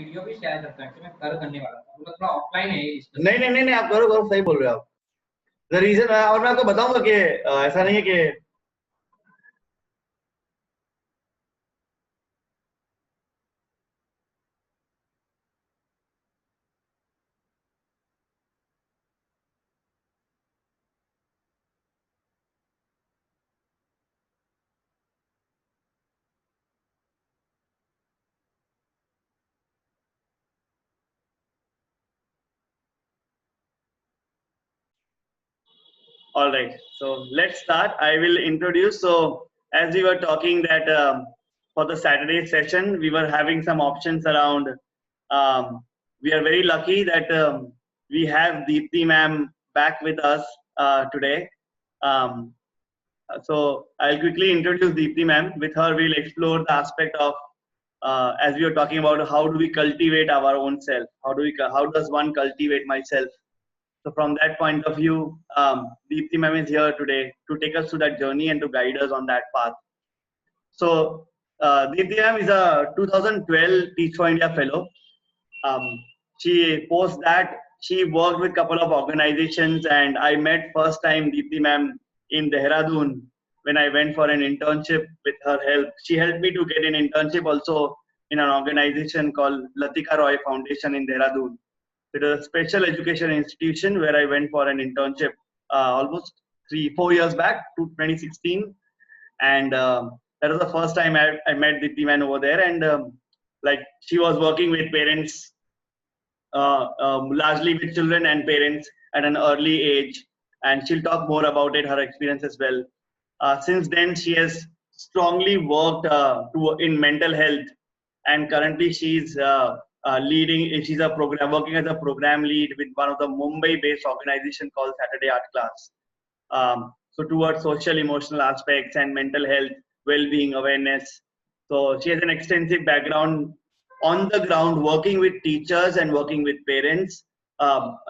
Video भी share कर सकते हैं, मैं कर करने वाला था, मतलब थोड़ा ऑफलाइन है ये discussion। नहीं आप करो सही बोल रहे हो आप। द रीजन और मैं आपको बताऊंगा कि ऐसा नहीं है कि all right, so let's start. I will introduce. So as we were talking that for the Saturday session, we were having some options around. We are very lucky that we have Deepthi ma'am back with us today. Um, so I'll quickly introduce Deepthi ma'am. With her, we'll explore the aspect of as we were talking about how do we cultivate our own self? How does one cultivate myself? So from that point of view, Deepthi ma'am is here today to take us through that journey and to guide us on that path. So Deepthi ma'am is a 2012 Teach for India fellow. She post that she worked with a couple of organizations, and I met first time Deepthi ma'am in Dehradun when I went for an internship with her help. She helped me to get an internship also in an organization called Latika Roy Foundation in Dehradun. It is a special education institution where I went for an internship almost 3-4 years back to 2016, and that was the first time I met Deepthi ma'am over there, and like she was working with parents, largely with children and parents at an early age, and she'll talk more about it, her experience as well. Since then, she has strongly worked in mental health, and currently she's she's a program working as a program lead with one of the Mumbai-based organization called Saturday Art Class. So towards social emotional aspects and mental health, well-being awareness. So she has an extensive background on the ground working with teachers and working with parents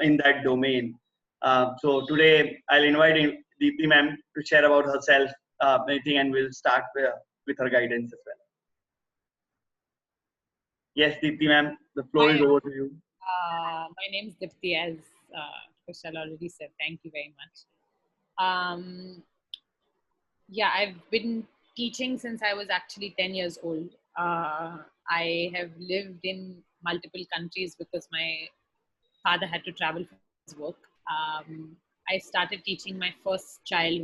in that domain. So today I'll invite Deepthi ma'am to share about herself anything, and we'll start with her guidance as well. Yes, Deepthi ma'am, the floor is over to you. My name is Deepthi, as Kushal already said. Thank you very much. Yeah, I've been teaching since I was actually 10 years old. I have lived in multiple countries because my father had to travel for his work. I started teaching my first child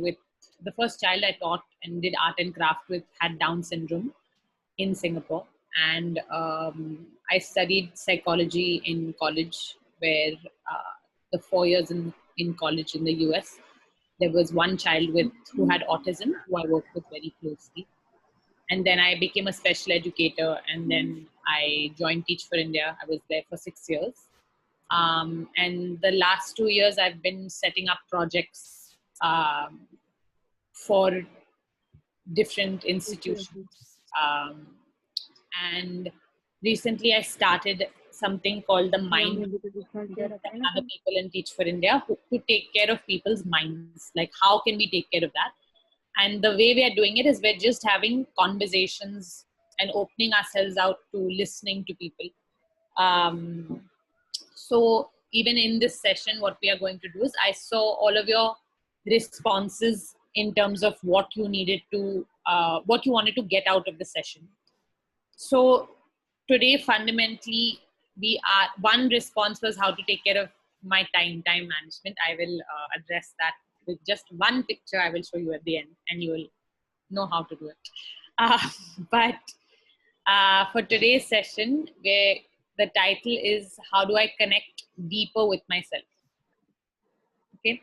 the first child I taught and did art and craft with had Down syndrome in Singapore. And I studied psychology in college, where the 4 years in college in the US, there was one child who had autism, who I worked with very closely. And then I became a special educator, and then I joined Teach for India. I was there for 6 years. And the last 2 years, I've been setting up projects for different institutions. And recently I started something called the Mind and other people in Teach for India to take care of people's minds. Like, how can we take care of that? And the way we are doing it is we're just having conversations and opening ourselves out to listening to people. So even in this session, what we are going to do is I saw all of your responses in terms of what you needed to, what you wanted to get out of the session. So today, fundamentally, one response was how to take care of my time management. I will address that with just one picture I will show you at the end, and you will know how to do it. But for today's session, where the title is How Do I Connect Deeper with Myself? Okay.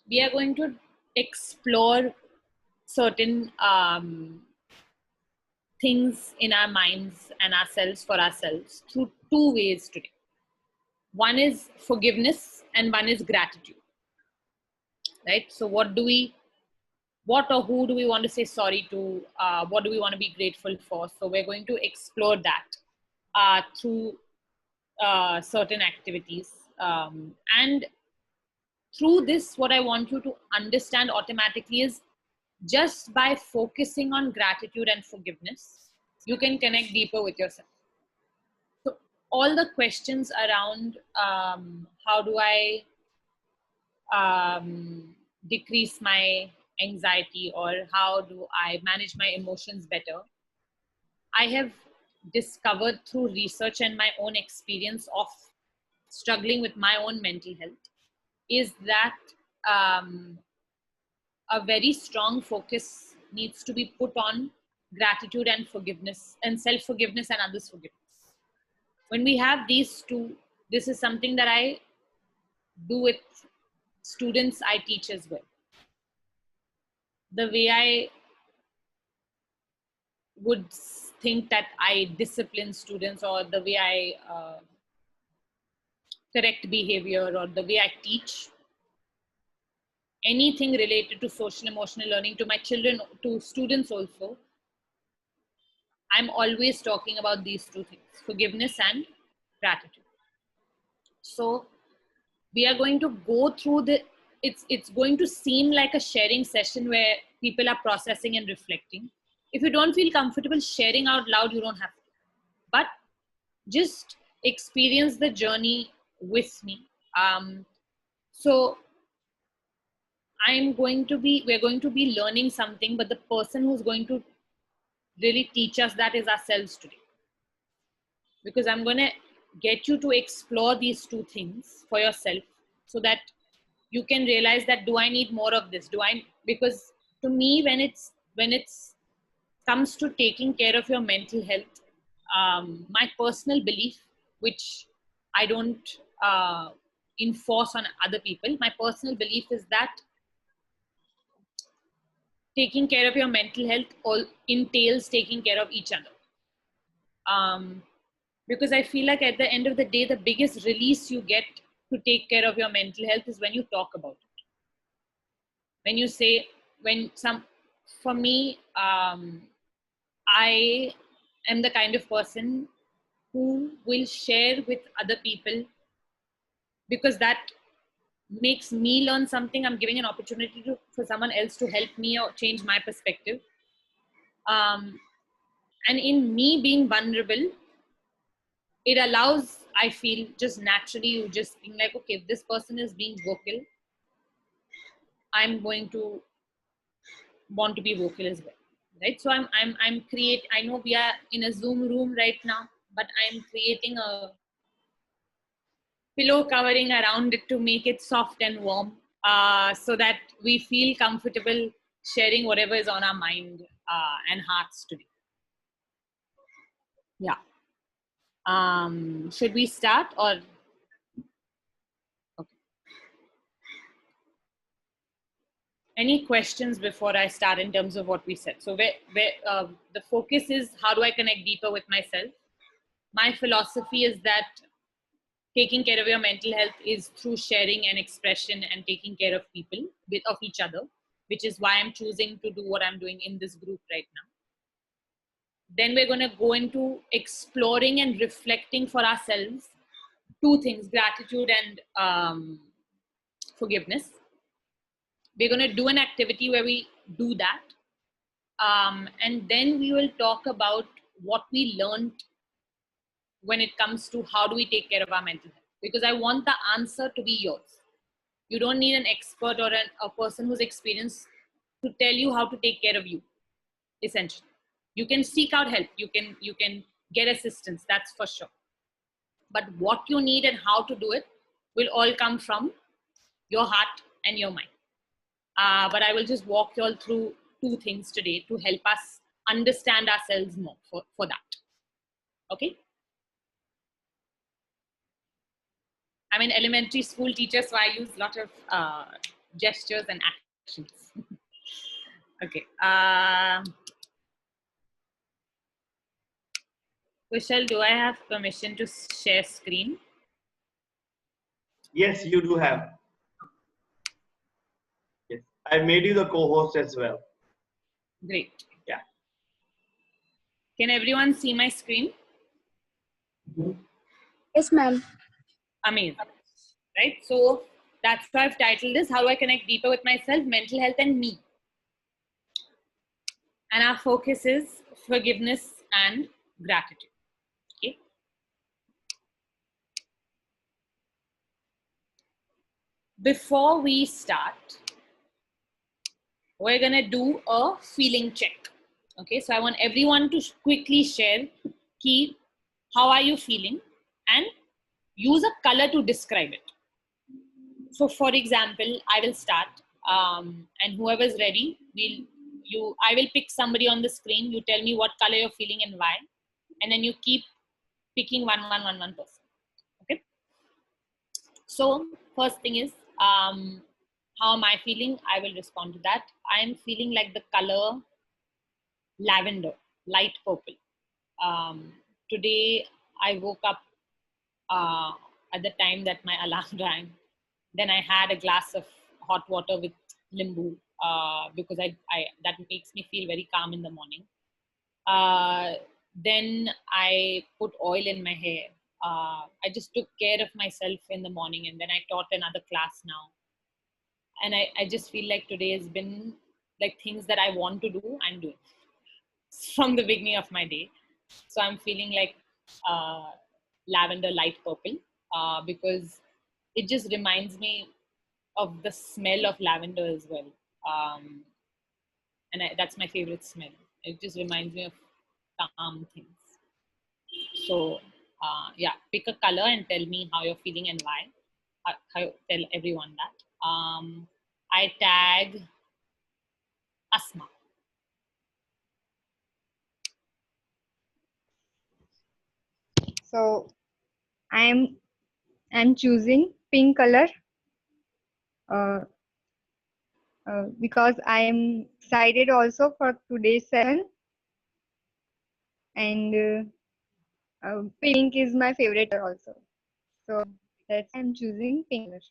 We are going to explore certain things in our minds and ourselves for ourselves through two ways today. One is forgiveness and one is gratitude. Right? So what or who do we want to say sorry to? What do we want to be grateful for? So we're going to explore that through certain activities. And through this, what I want you to understand automatically is just by focusing on gratitude and forgiveness, you can connect deeper with yourself. So all the questions around how do I decrease my anxiety, or how do I manage my emotions better, I have discovered through research and my own experience of struggling with my own mental health, is that a very strong focus needs to be put on gratitude and forgiveness, and self-forgiveness and others' forgiveness. When we have these two, this is something that I do with students I teach as well. The way I would think that I discipline students, or the way I correct behavior, or the way I teach anything related to social emotional learning to my children, to students also, I'm always talking about these two things, forgiveness and gratitude. So we are going to go through it's going to seem like a sharing session where people are processing and reflecting. If you don't feel comfortable sharing out loud, you don't have to, but just experience the journey with me. So we're going to be learning something, but the person who's going to really teach us that is ourselves today. Because I'm going to get you to explore these two things for yourself, so that you can realize that, do I need more of this? Because to me, when it's comes to taking care of your mental health, my personal belief, which I don't enforce on other people, my personal belief is that taking care of your mental health all entails taking care of each other. Because I feel like at the end of the day, the biggest release you get to take care of your mental health is when you talk about it. When you say, for me, I am the kind of person who will share with other people, because that makes me learn something. I'm giving an opportunity for someone else to help me or change my perspective. And in me being vulnerable, it allows, I feel, just naturally, you just being like, okay, if this person is being vocal, I'm going to want to be vocal as well, right? So I know we are in a Zoom room right now, but I'm creating a pillow covering around it to make it soft and warm, so that we feel comfortable sharing whatever is on our mind and hearts today. Yeah. Should we start, or? Okay. Any questions before I start in terms of what we said? So the focus is, how do I connect deeper with myself? My philosophy is that taking care of your mental health is through sharing and expression and taking care of people, of each other, which is why I'm choosing to do what I'm doing in this group right now. Then we're going to go into exploring and reflecting for ourselves two things, gratitude and forgiveness. We're going to do an activity where we do that. And then we will talk about what we learned when it comes to how do we take care of our mental health. Because I want the answer to be yours. You don't need an expert or a person who's experienced to tell you how to take care of you, essentially. You can seek out help. You can get assistance, that's for sure. But what you need and how to do it will all come from your heart and your mind. But I will just walk you all through two things today to help us understand ourselves more for that. Okay? I'm an elementary school teacher, so I use a lot of gestures and actions. Okay. Kushal, do I have permission to share screen? Yes, you do have. Yes, I made you the co-host as well. Great. Yeah. Can everyone see my screen? Yes, ma'am. Amazing. Right? So that's why I've titled this, How Do I Connect Deeper with Myself, Mental Health and Me? And our focus is forgiveness and gratitude. Okay. before we start, we're gonna do a feeling check. Okay, so I want everyone to quickly share key, how are you feeling, and use a color to describe it. So for example, I will start, and whoever's ready, I will pick somebody on the screen. You tell me what color you're feeling and why, and then you keep picking one person. Okay. So first thing is, how am I feeling? I will respond to that. I am feeling like the color lavender, light purple. Today I woke up uh, at the time that my alarm rang. Then I had a glass of hot water with limbu because I that makes me feel very calm in the morning. Then I put oil in my hair. I just took care of myself in the morning, and then I taught another class now. And I just feel like today has been like things that I want to do, I'm doing from the beginning of my day. So I'm feeling like lavender light purple because it just reminds me of the smell of lavender as well. That's my favorite smell. It just reminds me of calm things. So yeah, pick a color and tell me how you're feeling and why. Tell everyone that. I tag Asma. So I'm choosing pink color uh, because I am excited also for today's session, and pink is my favorite color also. So that's why I'm choosing pink color.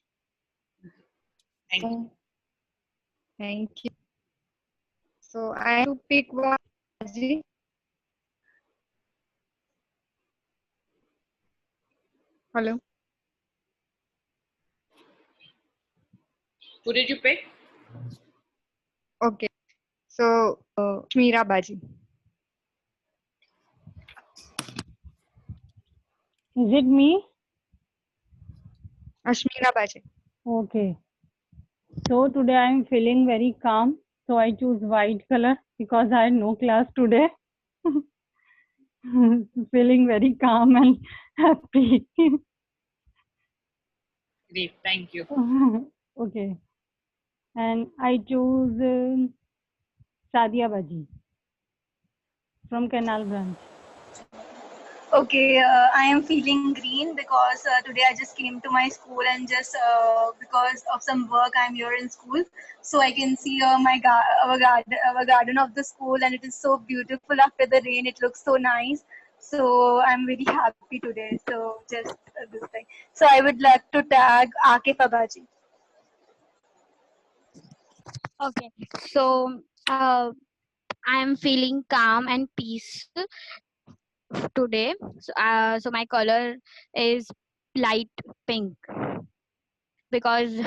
Thank you. Thank you. So I have to pick one. Raji. Hello. Who did you pick? Okay. So Shmira Baji. Is it me? Ashmira Baji. Okay. So today I am feeling very calm. So I choose white color because I had no class today. Feeling very calm and happy. Great, thank you. Okay. And I choose Sadia Baji from Canal Branch. Okay, I am feeling green because today I just came to my school and just because of some work I'm here in school, so I can see our garden of the school, and it is so beautiful after the rain. It looks so nice. So I'm very happy today. So just this thing. So I would like to tag Akif Abaji. Okay, so I am feeling calm and peaceful today. So my color is light pink because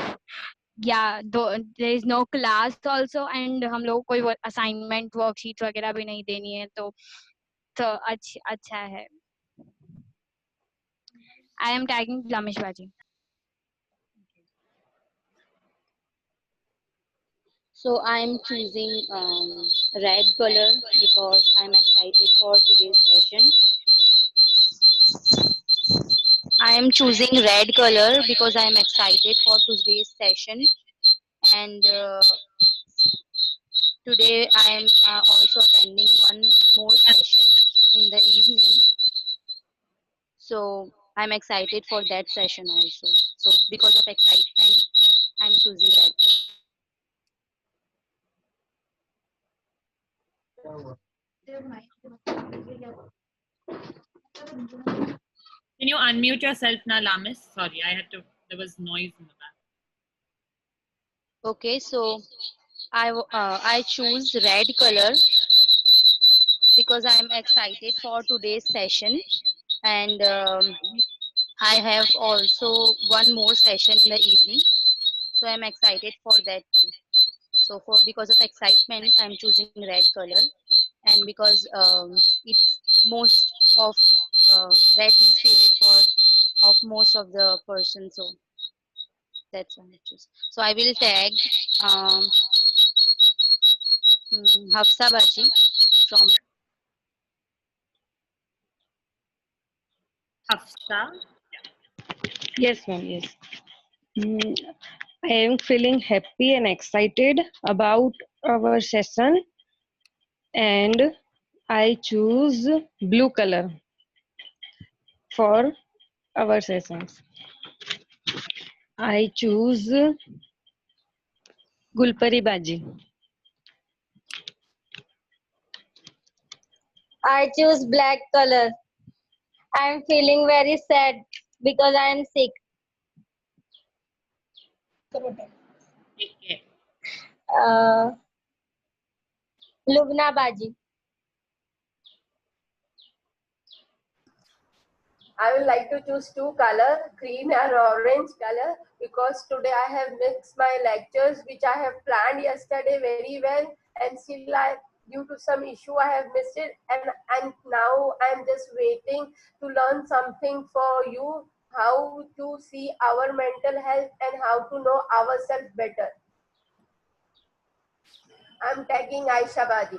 yeah, there is no class also, and हम लोग कोई assignment worksheets वगैरह भी नहीं देनी है, तो अच्छा है. I am tagging Flamish Baji. So I'm choosing red color because I'm excited for today's session. I am choosing red color because I am excited for today's session, and today I am also attending one more session in the evening. So I'm excited for that session also. So because of excitement, I'm choosing red color. Can you unmute yourself now, Lamis? Sorry, there was noise in the back. Okay, so I choose red color because I am excited for today's session, and I have also one more session in the evening, so I'm excited for that too. So for because of excitement, I'm choosing red color, and because it's most of red is favorite for of most of the person. So That's one I choose. So I will tag um, Hafsa Baji from Hafsa. Yes, ma'am. Yes. Mm, I am feeling happy and excited about our session, and I choose blue color for our sessions. I choose Gulpari Baji. I choose black color. I'm feeling very sad because I am sick. Take care. Lubna Baji. I would like to choose two color, green and orange color, because today I have missed my lectures which I have planned yesterday very well, and still due to some issue I have missed it, and now I am just waiting to learn something for you, how to see our mental health and how to know ourselves better. I am tagging Aisha Baji.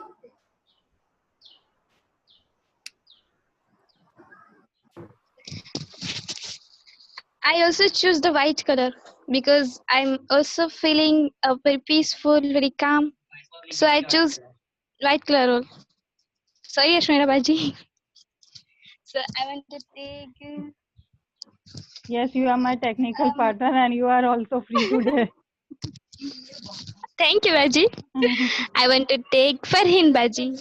I also choose the white color because I'm also feeling very peaceful, very calm. So I choose white color. Sorry, Ashmira Baji. So I want to take. Yes, you are my technical partner and you are also free today. Thank you, Baji. I want to take Farhin Baji.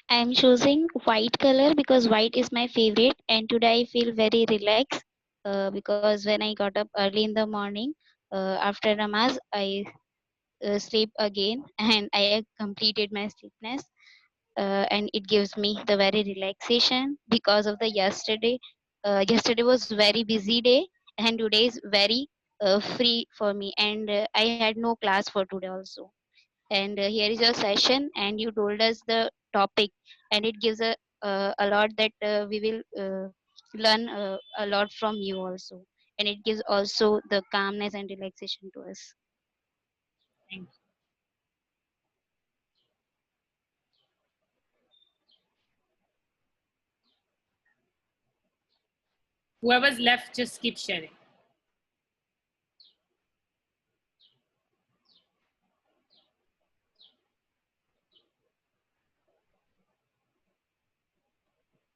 I'm choosing white color because white is my favorite, and today I feel very relaxed because when I got up early in the morning after namaz, I sleep again and I have completed my sleepness, and it gives me the very relaxation because of the yesterday. Yesterday was very busy day, and today is very free for me, and I had no class for today also. And here is your session, and you told us the topic, and it gives a lot that we will learn a lot from you also, and it gives also the calmness and relaxation to us. Thank you. Whoever's left, just keep sharing.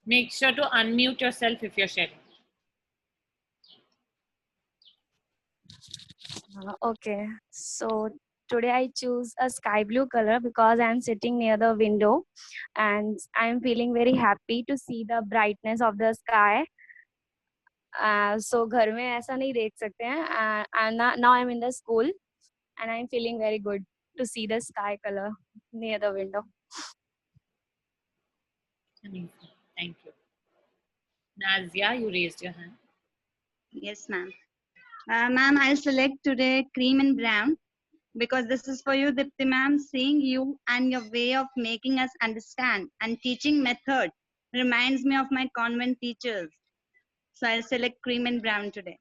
Make sure to unmute yourself if you're sharing. Okay, so today I choose a sky blue color because I'm sitting near the window and I'm feeling very happy to see the brightness of the sky. So घर में ऐसा नहीं देख सकते हैं. And now I'm in the school and I'm feeling very good to see the sky color near the window. Amazing. Thank you. Nazia, you raised your hand. Yes, ma'am. Ma'am, I'll select today cream and brown because this is for you, Dipti ma'am. Seeing you and your way of making us understand and teaching method reminds me of my convent teachers. So I'll select cream and brown today.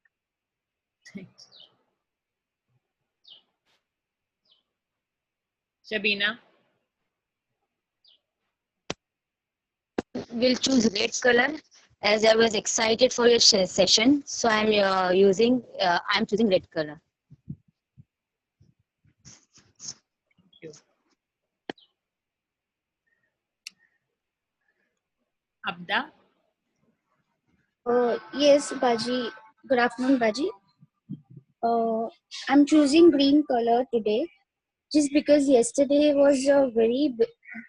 Shabina. Will choose red color as I was excited for your session. So I'm I'm choosing red color. Thank you. Abda. Yes, Baji. Good afternoon, Baji. I'm choosing green color today just because yesterday was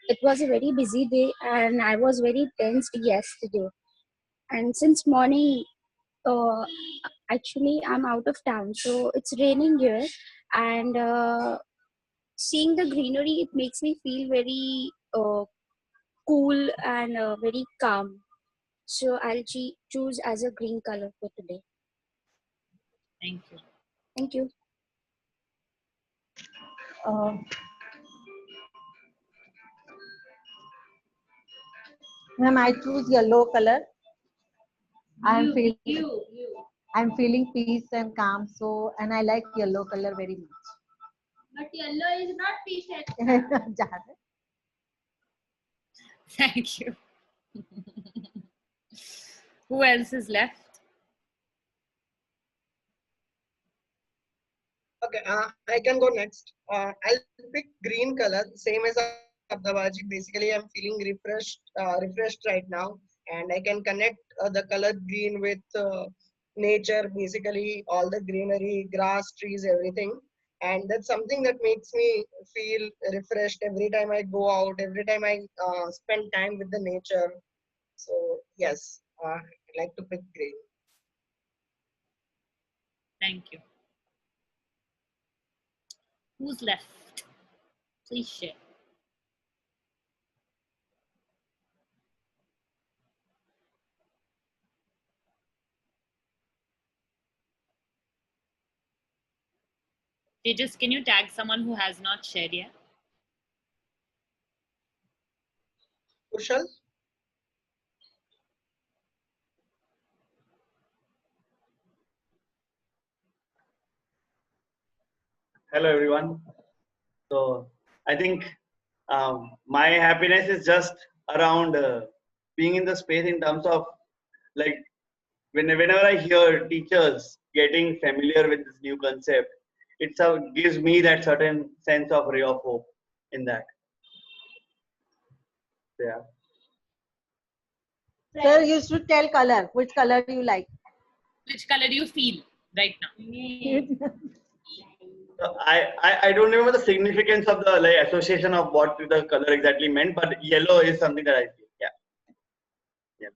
it was a very busy day and I was very tensed yesterday. And since morning, uh, actually I'm out of town, so it's raining here, and seeing the greenery, it makes me feel very cool and very calm. So I'll choose as a green color for today. Thank you. Thank you. Ma'am, I choose yellow color I'm feeling peace and calm. So, and I like yellow color very much. But yellow is not peace and Thank you. Who else is left? Okay, I can go next. I'll pick green color, same as Abdabaji. Basically, I'm feeling refreshed right now, and I can connect the color green with nature. Basically, all the greenery, grass, trees, everything, and that's something that makes me feel refreshed every time I go out. Every time I spend time with the nature. So yes, I like to pick green. Thank you. Who's left? Please share. Tejas, can you tag someone who has not shared yet? Kushal? Hello, everyone. So I think my happiness is just around being in the space in terms of like whenever I hear teachers getting familiar with this new concept, it gives me that certain sense of ray of hope in that. Yeah. Sir, you should tell color. Which color you like? Which color do you feel right now? So I don't remember the significance of the like association of what the color exactly meant, but yellow is something that I feel. Yeah. Yeah.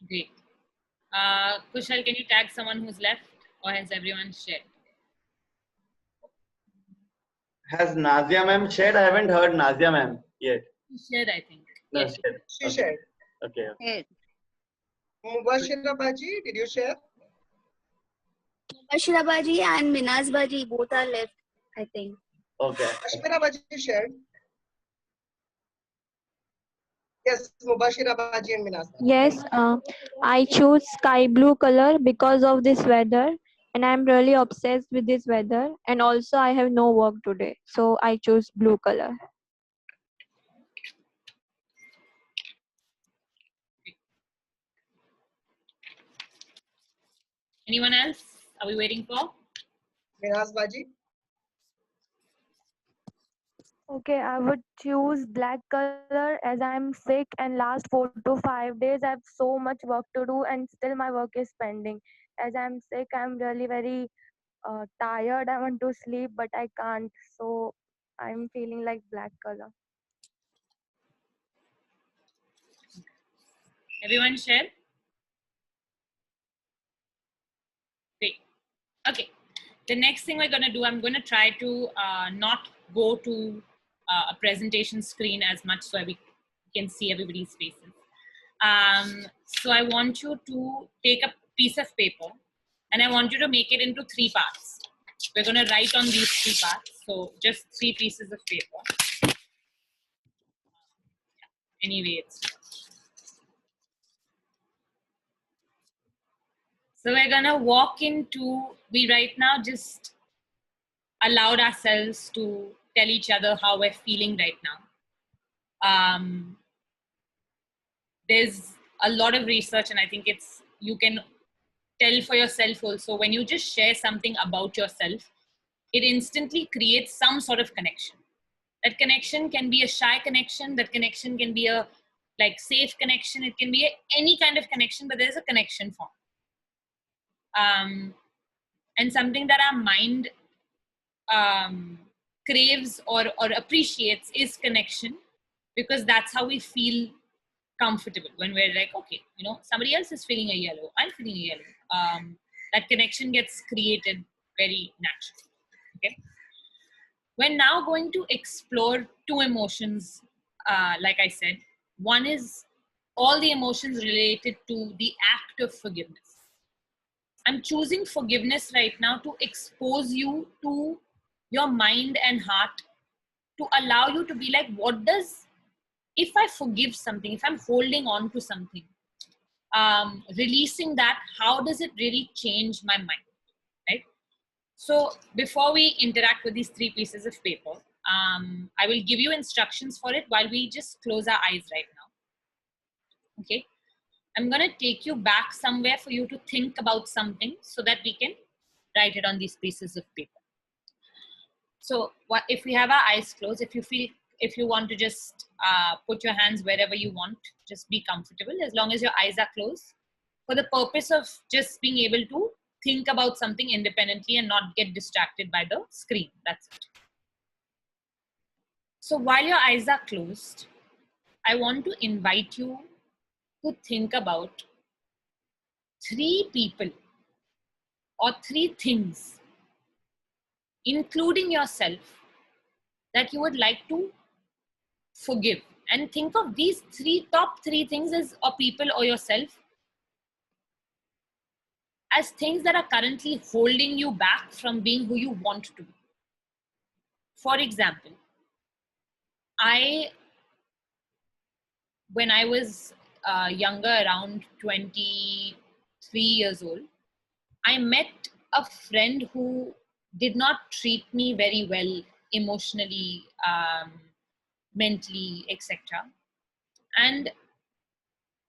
Great. Kushal, can you tag someone who's left, or has everyone shared? Has Nazia ma'am shared? I haven't heard Nazia ma'am yet. She shared, I think. No, Yes. shared. She shared. Okay. Mubashira Baji, did you share? Mubashira Baji and Minaz Baji both are left, I think. Okay. Ashmira Baji shared. Yes, Mubashira Baji and Minas. Yes, I choose sky blue color because of this weather, and I'm really obsessed with this weather. And also, I have no work today, so I choose blue color. Anyone else? Are we waiting for? Minas Baji. Okay, I would choose black color as I'm sick and last 4 to 5 days I have so much work to do and still my work is pending. As I'm sick, I'm really very tired. I want to sleep but I can't. So I'm feeling like black color. Everyone share? Great. Okay. The next thing we're going to do, I'm going to try to not go to a presentation screen as much so we can see everybody's faces. So I want you to take a piece of paper and I want you to make it into 3 parts. We're going to write on these 3 parts. So just 3 pieces of paper. Anyway, so we're going to walk into, we right now just allowed ourselves to tell each other how we're feeling right now. There's a lot of research and I think you can tell for yourself also, when you just share something about yourself, it instantly creates some sort of connection. That connection can be a shy connection, that connection can be a like safe connection, it can be any kind of connection, but there's a connection form. And something that our mind craves or appreciates is connection, because that's how we feel comfortable when we're like, okay, somebody else is feeling a yellow, I'm feeling a yellow. That connection gets created very naturally. Okay, we're now going to explore 2 emotions. Like I said, one is all the emotions related to the act of forgiveness. I'm choosing forgiveness right now to expose you to your mind and heart, to allow you to be like, if I forgive something, if I'm holding on to something, releasing that, how does it really change my mind, right? So before we interact with these 3 pieces of paper, I will give you instructions for it while we just close our eyes right now. Okay, I'm going to take you back somewhere for you to think about something so that we can write it on these pieces of paper. So if we have our eyes closed, if you want to just put your hands wherever you want, just be comfortable as long as your eyes are closed, for the purpose of just being able to think about something independently and not get distracted by the screen. That's it. So while your eyes are closed, I want to invite you to think about 3 people or 3 things, including yourself, that you would like to forgive. And think of these top 3 things as, or people or yourself, as things that are currently holding you back from being who you want to be. For example, when I was younger, around 23 years old, I met a friend who did not treat me very well emotionally, mentally, etc. And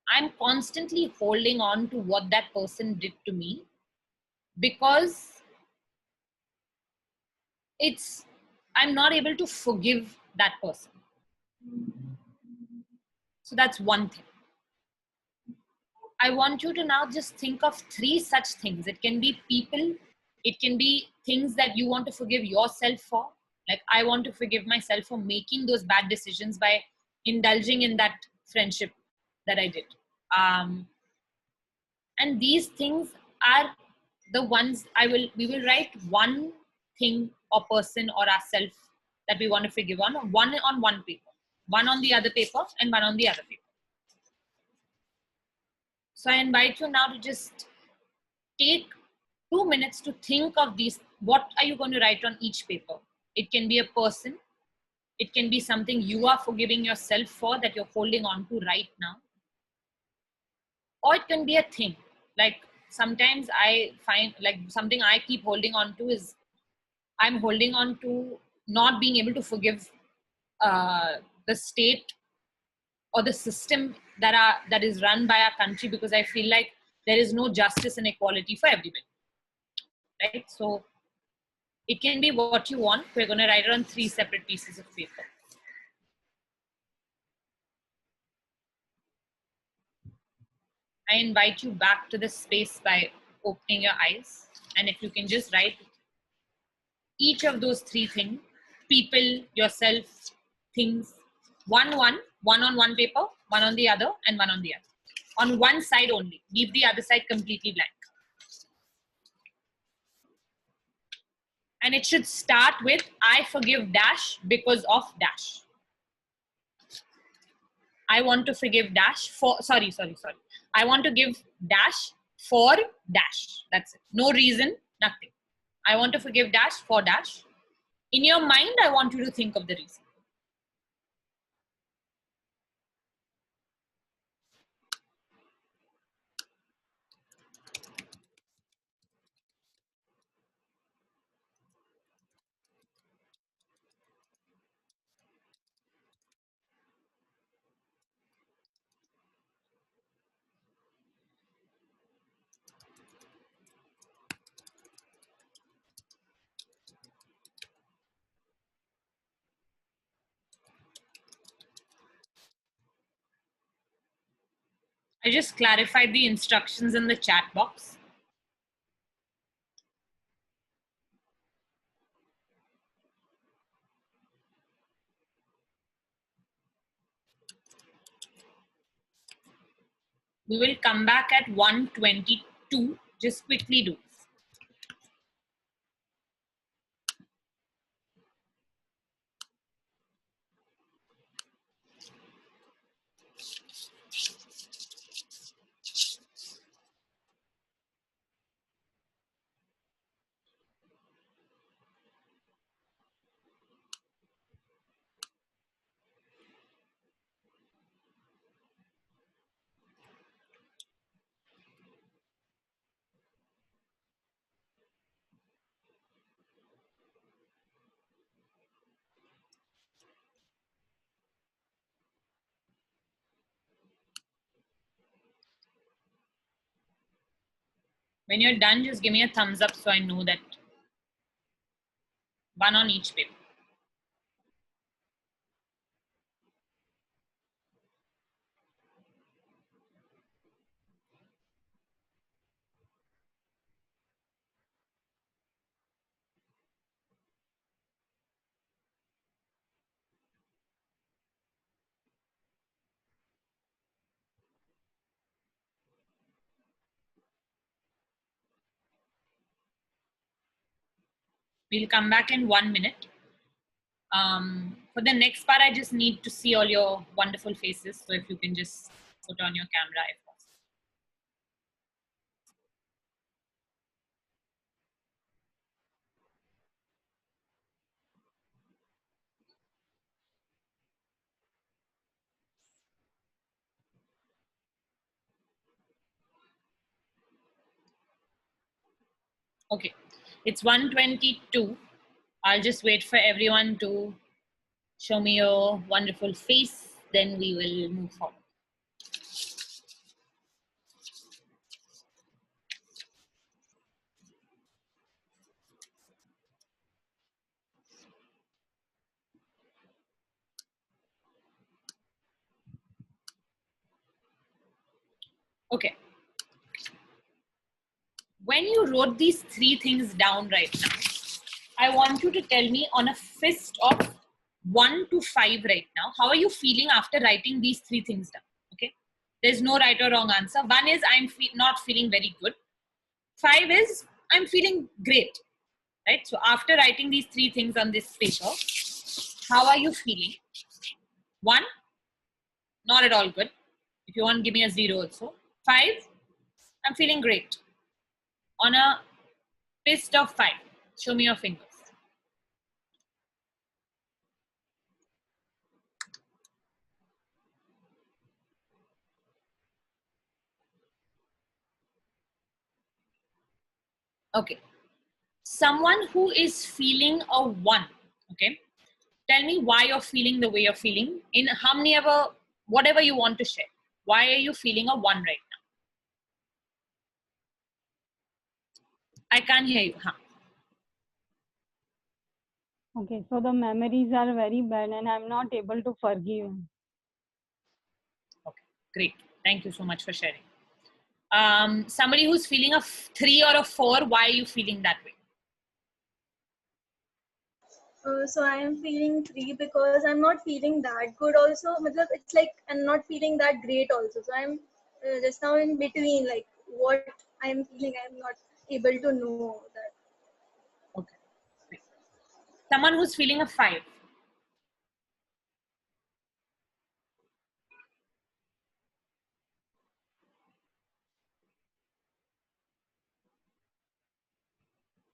I'm constantly holding on to what that person did to me because I'm not able to forgive that person. So that's one thing. I want you to now just think of 3 such things. It can be people, it can be things that you want to forgive yourself for. Like, I want to forgive myself for making those bad decisions by indulging in that friendship that I did. And these things are the ones we will write one thing or person or ourselves that we want to forgive on one paper, one on the other paper, and one on the other paper. So I invite you now to just take 2 minutes to think of these. What are you going to write on each paper? It can be a person. It can be something you are forgiving yourself for that you're holding on to right now. Or it can be a thing. Like, sometimes I find like something I keep holding on to is I'm holding on to not being able to forgive the state or the system that is run by our country, because I feel like there is no justice and equality for everybody. Right? So it can be what you want. We're going to write it on 3 separate pieces of paper. I invite you back to this space by opening your eyes. And if you can just write each of those 3 things, people, yourself, things, one on one paper, one on the other, and one on the other. On one side only. Leave the other side completely blank. And it should start with, I forgive dash because of dash. I want to forgive dash for, sorry. I want to give dash for dash. That's it. No reason, nothing. I want to forgive dash for dash. In your mind, I want you to think of the reason. I just clarified the instructions in the chat box. We will come back at 1:22. Just quickly do. When you're done, just give me a thumbs up so I know that one on each paper. We'll come back in 1 minute. For the next part, I just need to see all your wonderful faces. So if you can just put on your camera if possible. Okay, it's 1:22. I'll just wait for everyone to show me your wonderful face. Then we will move forward. Okay. When you wrote these 3 things down right now, I want you to tell me on a fist of 1 to 5 right now, how are you feeling after writing these 3 things down? Okay. There's no right or wrong answer. 1 is I'm not feeling very good. 5 is I'm feeling great. Right? So after writing these 3 things on this paper, how are you feeling? 1, not at all good. If you want, give me a 0 also. 5, I'm feeling great. On a fist of 5, show me your fingers. Okay. Someone who is feeling a 1, okay? Tell me why you're feeling the way you're feeling in how many ever, whatever you want to share. Why are you feeling a 1 right now? I can't hear you. Huh? Okay, so the memories are very bad and I'm not able to forgive. Okay, great. Thank you so much for sharing. Somebody who's feeling a 3 or a 4, why are you feeling that way? So I am feeling 3 because I'm not feeling that good also. It's like I'm not feeling that great also. So I'm just now in between, like what I am feeling, I'm not able to know that. Okay. Great. Someone who's feeling a 5.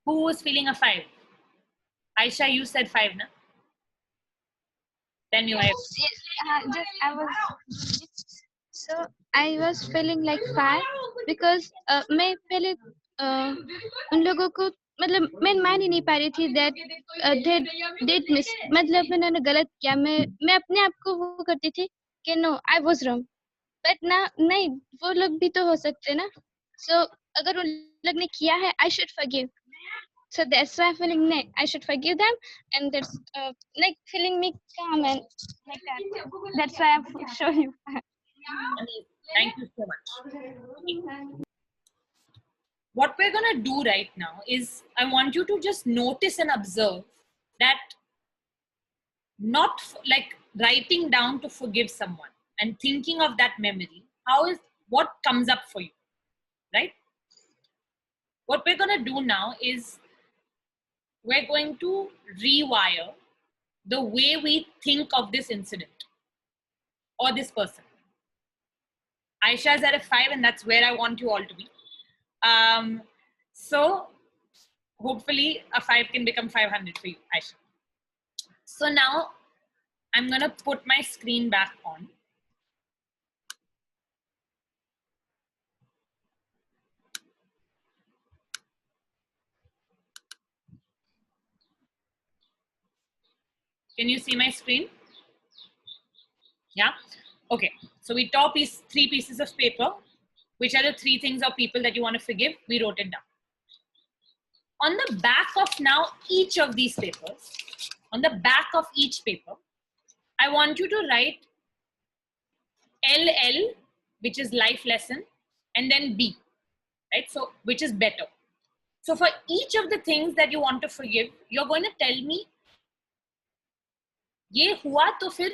Who was feeling a 5? Aisha, you said 5, na? Tell me why. I was feeling like 5 because मैं पहले उन लोगों को मतलब मैं मान ही नहीं पा रही थी that they did miss मतलब मैंने गलत किया मैं अपने आप को वो करती थी कि no I was wrong but ना नहीं वो लोग भी तो हो सकते ना so अगर उन लोग ने किया है I should forgive so that's why I'm feeling no I should forgive them and that's like feeling me calm and like that that's why I'm showing you. Thank you so much. What we're going to do right now is I want you to just notice and observe that not like writing down to forgive someone and thinking of that memory, what comes up for you, right? What we're going to do now is we're going to rewire the way we think of this incident or this person. Aisha is at a 5 and that's where I want you all to be. So hopefully a 5 can become 500 for you, Aisha. So now I'm going to put my screen back on. Can you see my screen? Yeah? Okay. So we tore 3 pieces of paper which are the 3 things or people that you want to forgive. We wrote it down. On the back of now each of these papers, on the back of each paper, I want you to write LL, which is life lesson, and then B, right? So, which is better. So for each of the things that you want to forgive, you're going to tell me, ये हुआ तो फिर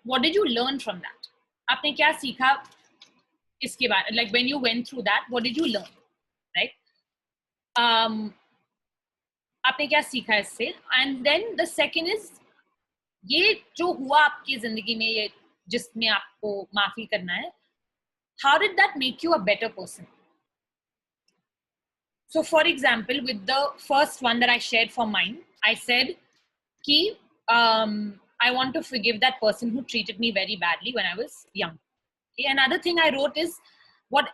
what did you learn from that? आपने क्या सीखा इसके बारे, like when you went through that, what did you learn, right? आपने क्या सीखा इससे? And then the second is, ये जो हुआ आपकी जिंदगी में, ये जिसमें आपको माफी करना है, how did that make you a better person? So for example, with the first one that I shared for mine, I said ki I want to forgive that person who treated me very badly when I was young. Okay, another thing I wrote is, what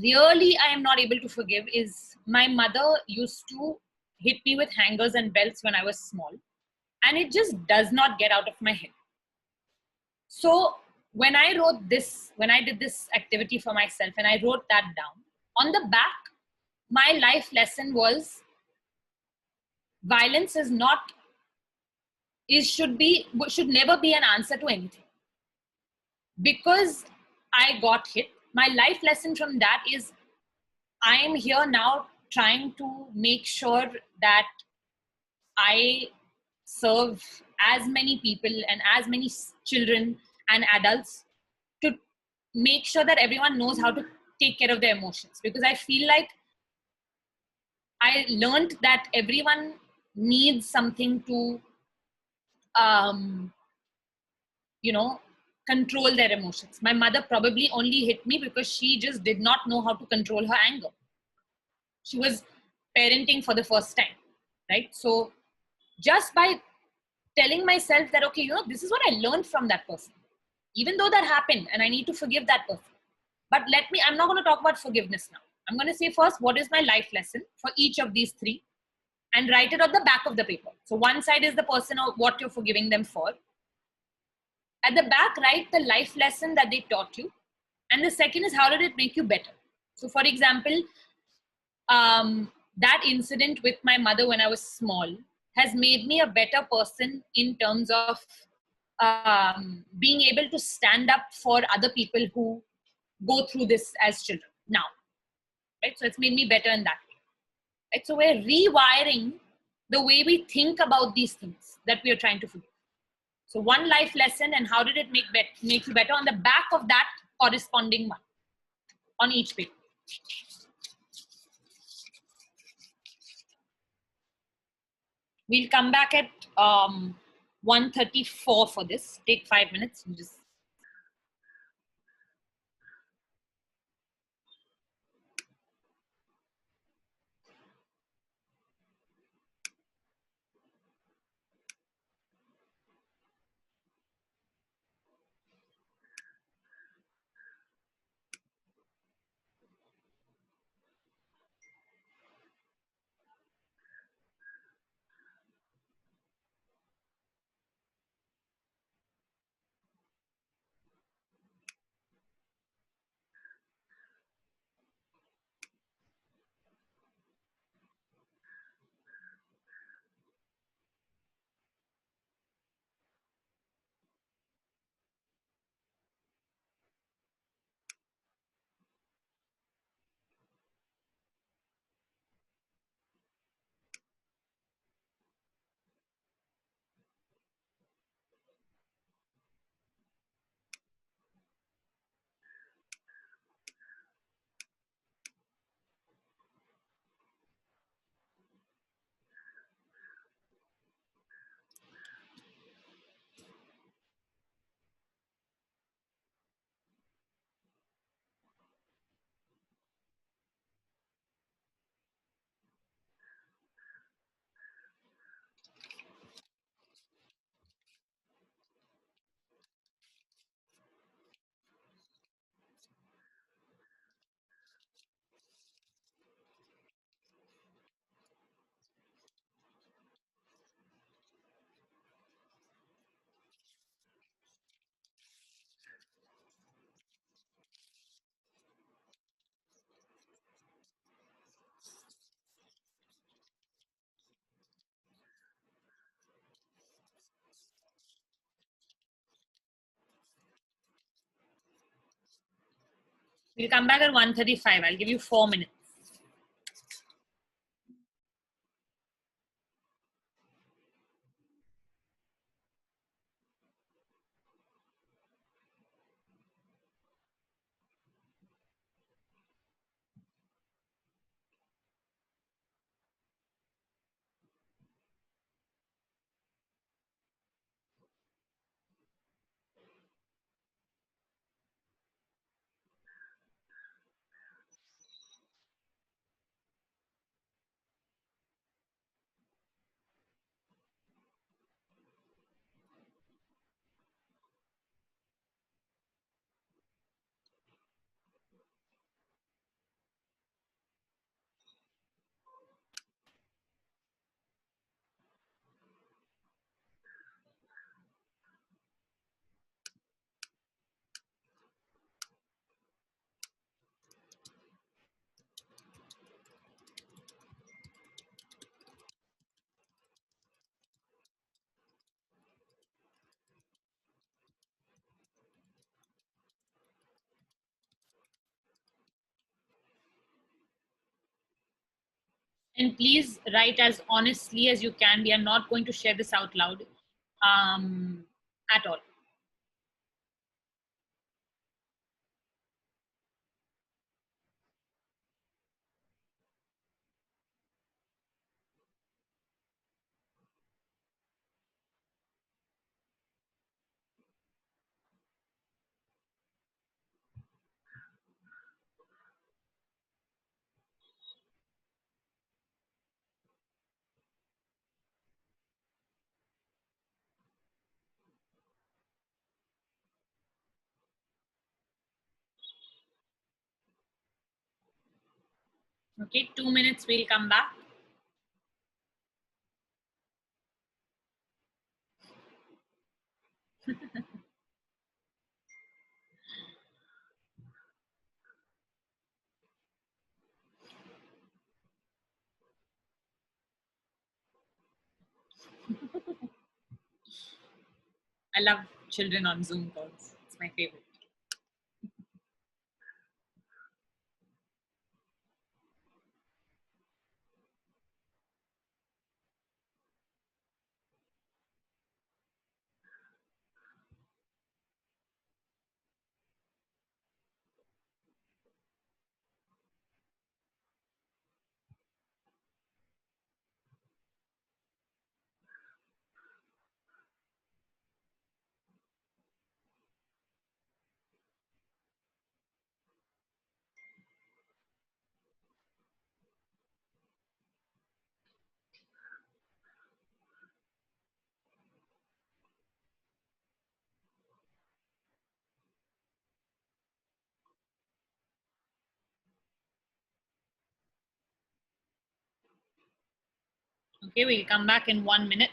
really I am not able to forgive is my mother used to hit me with hangers and belts when I was small, and it just does not get out of my head. So when I wrote this, when I did this activity for myself and I wrote that down, on the back, my life lesson was, violence is not, should never be an answer to anything. Because I got hit, my life lesson from that is, I am here now trying to make sure that I serve as many people and as many children and adults to make sure that everyone knows how to take care of their emotions. Because I feel like I learned that everyone needs something to, control their emotions. My mother probably only hit me because she just did not know how to control her anger. She was parenting for the first time, right? So just by telling myself that, okay, this is what I learned from that person, even though that happened and I need to forgive that person. But I'm not going to talk about forgiveness now. I'm going to say first, what is my life lesson for each of these 3, and write it on the back of the paper. So one side is the person or what you're forgiving them for. At the back, write the life lesson that they taught you. And the second is, how did it make you better? So for example, that incident with my mother when I was small has made me a better person in terms of being able to stand up for other people who go through this as children now, right? So it's made me better in that way, right? So we're rewiring the way we think about these things that we are trying to forgive. So one life lesson, and how did it make you better, on the back of that corresponding one on each paper. We'll come back at 1:34 for this. Take 5 minutes. Just We'll come back at 1:35. I'll give you 4 minutes. And please write as honestly as you can. We are not going to share this out loud at all. Okay, 2 minutes, we'll come back. I love children on Zoom calls. It's my favorite. Okay, we'll come back in 1 minute.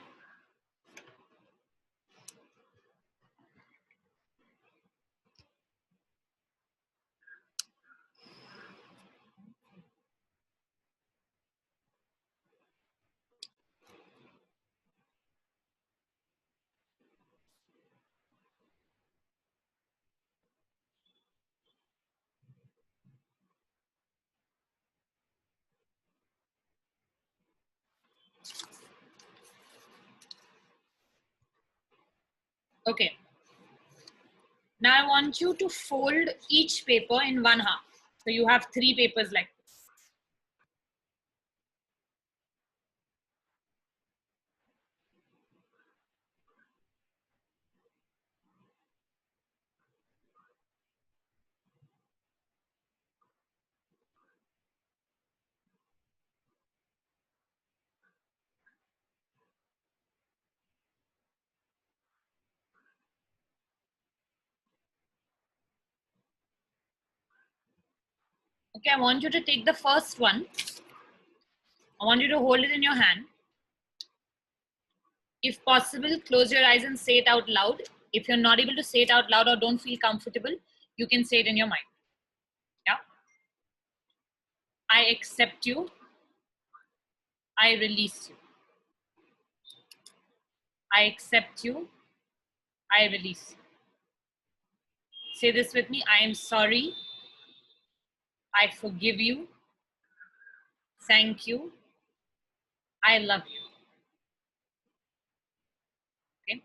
Okay. Now I want you to fold each paper in 1/2. So you have 3 papers like this. Okay, I want you to take the first one. I want you to hold it in your hand. If possible, close your eyes and say it out loud. If you're not able to say it out loud or don't feel comfortable, you can say it in your mind. Yeah. I accept you. I release you. I accept you. I release you. Say this with me. I am sorry. I forgive you. Thank you. I love you. Okay.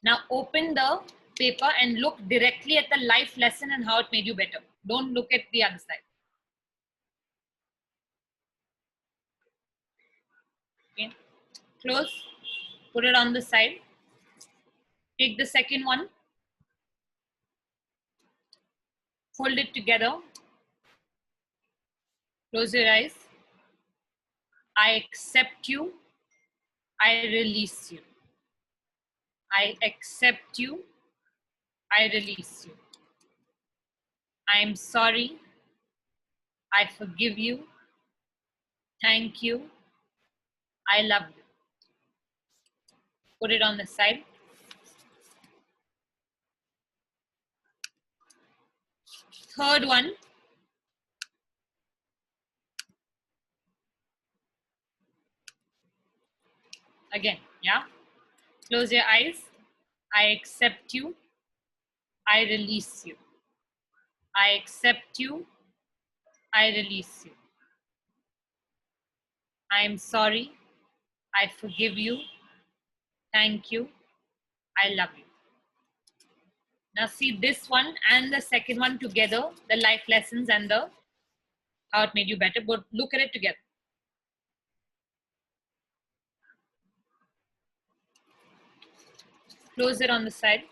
Now open the paper and look directly at the life lesson and how it made you better. Don't look at the other side. Okay. Close. Put it on the side. Take the second one. Fold it together. Close your eyes. I accept you. I release you. I accept you. I release you. I am sorry. I forgive you. Thank you. I love you. Put it on the side. Third one. Again, yeah. Close your eyes. I accept you. I release you. I accept you. I release you. I am sorry. I forgive you. Thank you. I love you. Now see this one and the second one together, the life lessons and the how it made you better, but look at it together. Close it on the side.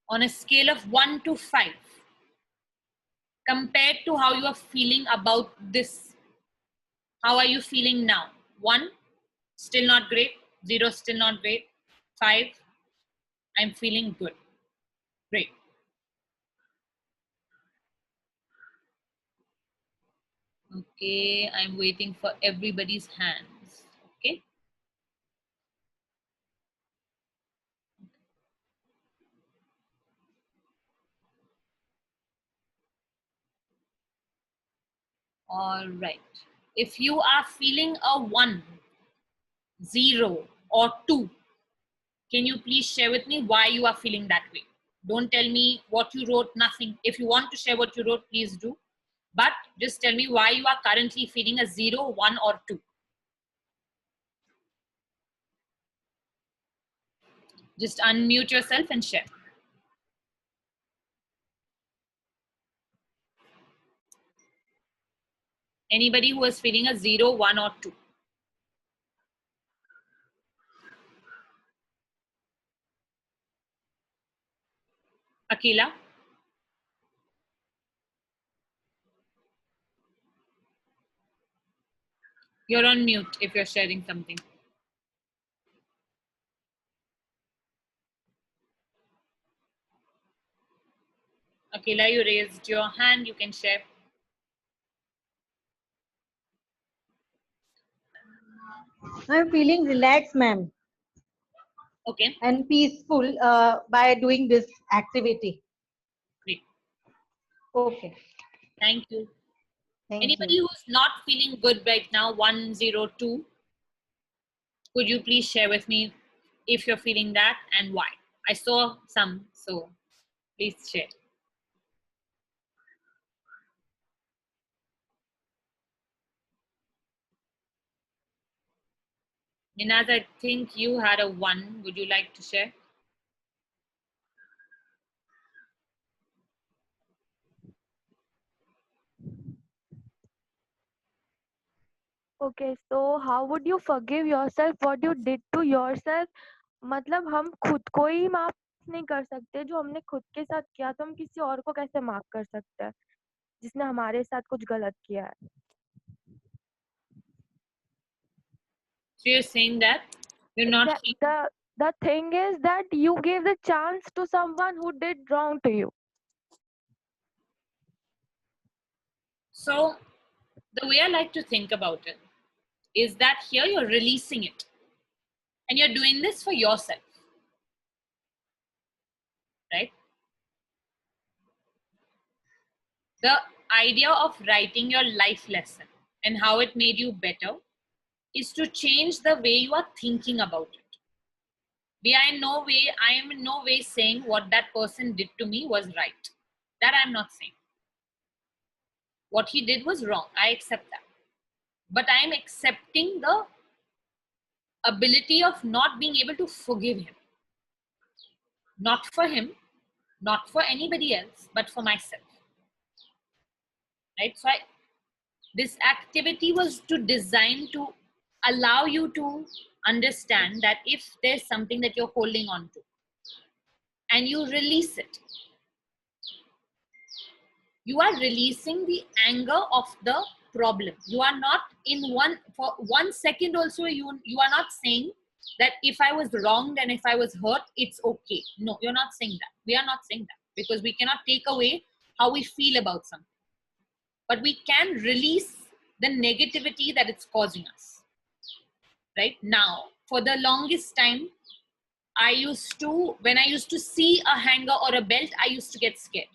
On a scale of 1 to 5, compared to how you are feeling about this, how are you feeling now? 1, still not great. 0, still not great. 5, I'm feeling good. Great. Okay, I'm waiting for everybody's hands. Okay. All right. If you are feeling a 1, 0, or 2, can you please share with me why you are feeling that way? Don't tell me what you wrote, nothing. If you want to share what you wrote, please do. But just tell me why you are currently feeling a 0, 1, or 2. Just unmute yourself and share. Anybody who is feeling a 0, 1, or 2. Akila? You're on mute if you're sharing something. Akila, you raised your hand. You can share. I'm feeling relaxed, ma'am. Okay. And peaceful by doing this activity. Great. Okay. Thank you. Thank Anybody you. who's not feeling good right now, 1, 0, 2, could you please share with me if you're feeling that and why? I saw some, so please share. Ninaz, I think you had a 1. Would you like to share? Okay, so how would you forgive yourself what you did to yourself? मतलब हम खुद को ही माफ नहीं कर सकते जो हमने खुद के साथ किया, तो हम किसी और को कैसे माफ कर सकते हैं जिसने हमारे साथ कुछ गलत किया है? So you're saying that you're not the thing is that you gave the chance to someone who did wrong to you. So the way I like to think about it is that here you're releasing it and you're doing this for yourself, right? The idea of writing your life lesson and how it made you better is to change the way you are thinking about it. I am in no way saying what that person did to me was right. That I'm not saying. What he did was wrong. I accept that. But I'm accepting the ability of not being able to forgive him. Not for him, not for anybody else, but for myself. Right? So this activity was designed to allow you to understand that if there's something that you're holding on to and you release it, you are releasing the anger of the problem. You are not for 1 second also, you are not saying that if I was wronged and if I was hurt, it's okay. No, you're not saying that. We are not saying that, because we cannot take away how we feel about something. But we can release the negativity that it's causing us. Right now, for the longest time, when I used to see a hanger or a belt, I used to get scared.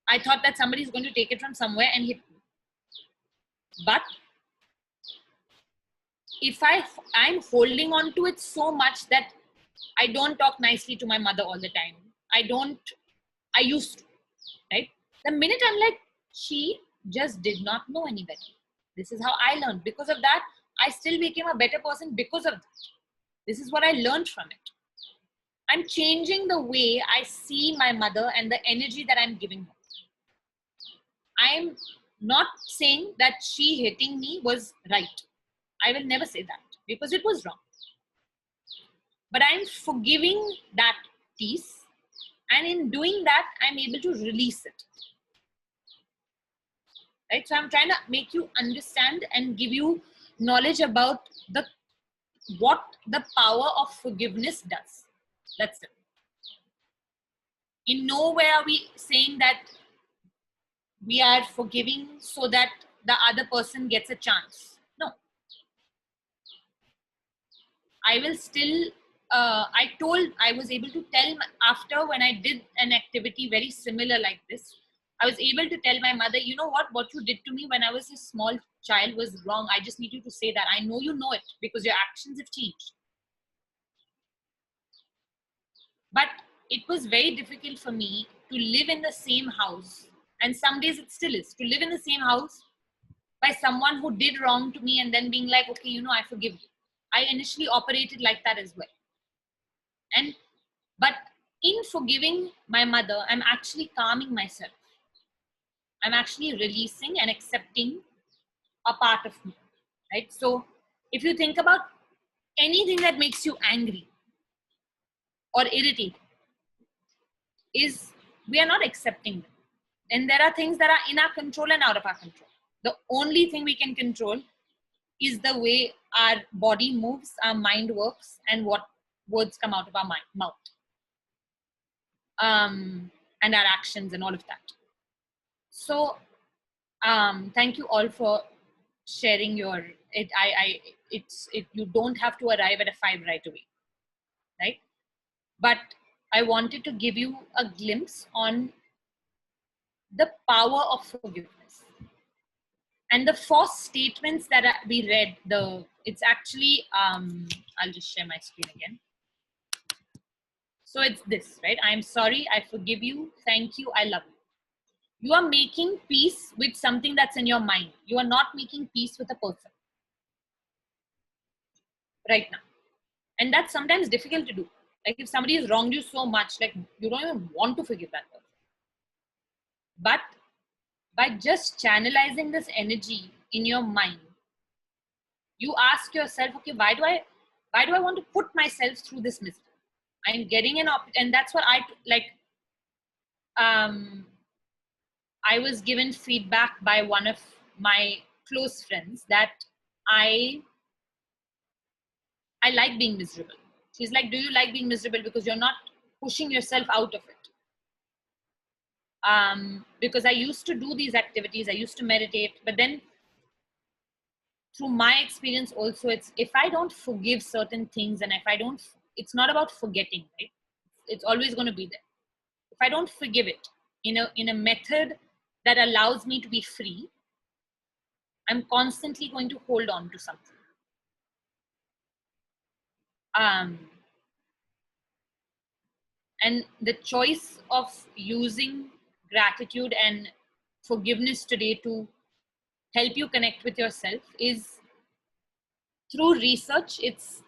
I thought that somebody is going to take it from somewhere and hit me. But if I'm holding on to it so much that I don't talk nicely to my mother all the time. I used to, right? The minute I'm like, she just did not know any better. This is how I learned. Because of that, I still became a better person because of that. This is what I learned from it. I'm changing the way I see my mother and the energy that I'm giving her. I'm not saying that she hitting me was right. I will never say that, because it was wrong. But I'm forgiving that piece, and in doing that, I'm able to release it. Right? So I'm trying to make you understand and give you knowledge about what the power of forgiveness does. That's it. In nowhere are we saying that we are forgiving so that the other person gets a chance. No. I will still, I was able to tell after when I did an activity very similar like this, I was able to tell my mother, you know what you did to me when I was a small child was wrong. I just need you to say that. I know you know it because your actions have changed. But it was very difficult for me to live in the same house. And some days it still is, to live in the same house by someone who did wrong to me and then being like, okay, I forgive you. I initially operated like that as well. But in forgiving my mother, I'm actually calming myself. I'm actually releasing and accepting a part of me, right? So if you think about anything that makes you angry or irritated, we are not accepting them. And there are things that are in our control and out of our control. The only thing we can control is the way our body moves, our mind works, and what words come out of our mouth. And our actions and all of that. So thank you all for sharing your you don't have to arrive at a 5 right away, right? But I wanted to give you a glimpse on the power of forgiveness. And the 4 statements that we read, it's actually I'll just share my screen again. So it's this, right? I'm sorry, I forgive you, thank you, I love you. You are making peace with something that's in your mind. You are not making peace with a person right now. And that's sometimes difficult to do. Like if somebody has wronged you so much, like you don't even want to forgive that person. But by just channelizing this energy in your mind, you ask yourself, okay, why do I want to put myself through this misery? I'm getting and that's what I was given feedback by one of my close friends that I like being miserable. She's like, do you like being miserable because you're not pushing yourself out of it? Because I used to do these activities, I used to meditate, but then through my experience also, it's if I don't forgive certain things, and it's not about forgetting, right? It's always going to be there. If I don't forgive it in a method that allows me to be free, I'm constantly going to hold on to something. And the choice of using gratitude and forgiveness today to help you connect with yourself is, through research, it's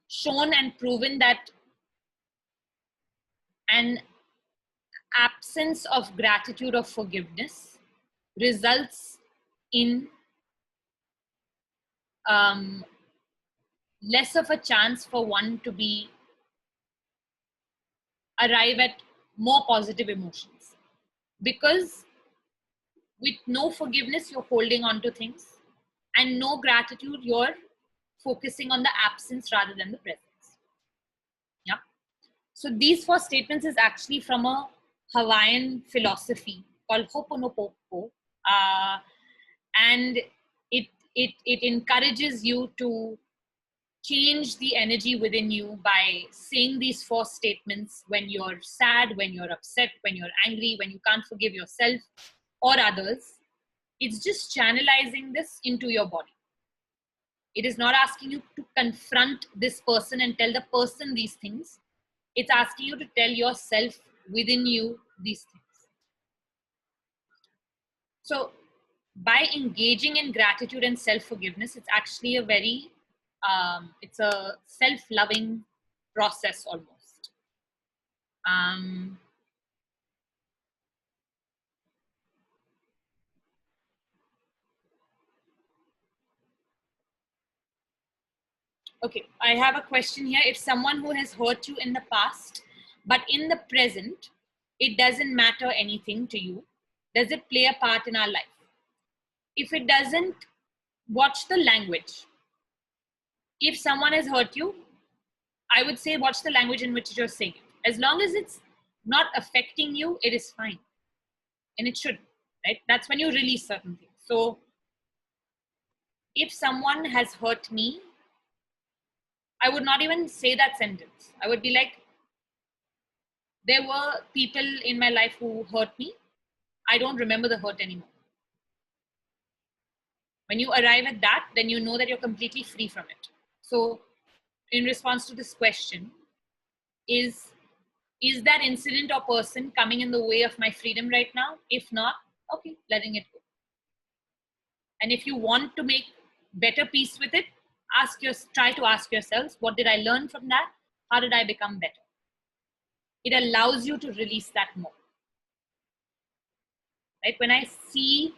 shown and proven that an absence of gratitude or forgiveness results in less of a chance for one to arrive at more positive emotions. Because with no forgiveness, you're holding on to things, and no gratitude, you're focusing on the absence rather than the presence. Yeah. So these 4 statements is actually from a Hawaiian philosophy called Ho'oponopono, and it encourages you to change the energy within you by saying these 4 statements when you're sad, when you're upset, when you're angry, when you can't forgive yourself or others. It's just channelizing this into your body. It is not asking you to confront this person and tell the person these things. It's asking you to tell yourself within you these things. So by engaging in gratitude and self-forgiveness, it's actually a very, it's a self-loving process almost. Okay, I have a question here. If someone who has hurt you in the past, but in the present, it doesn't matter anything to you, does it play a part in our life? If it doesn't, watch the language. If someone has hurt you, I would say watch the language in which you're saying it. As long as it's not affecting you, it is fine. And it should, right? That's when you release certain things. So if someone has hurt me, I would not even say that sentence. I would be like, there were people in my life who hurt me. I don't remember the hurt anymore. When you arrive at that, then you know that you're completely free from it. So in response to this question, is that incident or person coming in the way of my freedom right now? If not, okay, letting it go. And if you want to make better peace with it, try to ask yourselves, what did I learn from that? How did I become better? It allows you to release that more. Right? When I see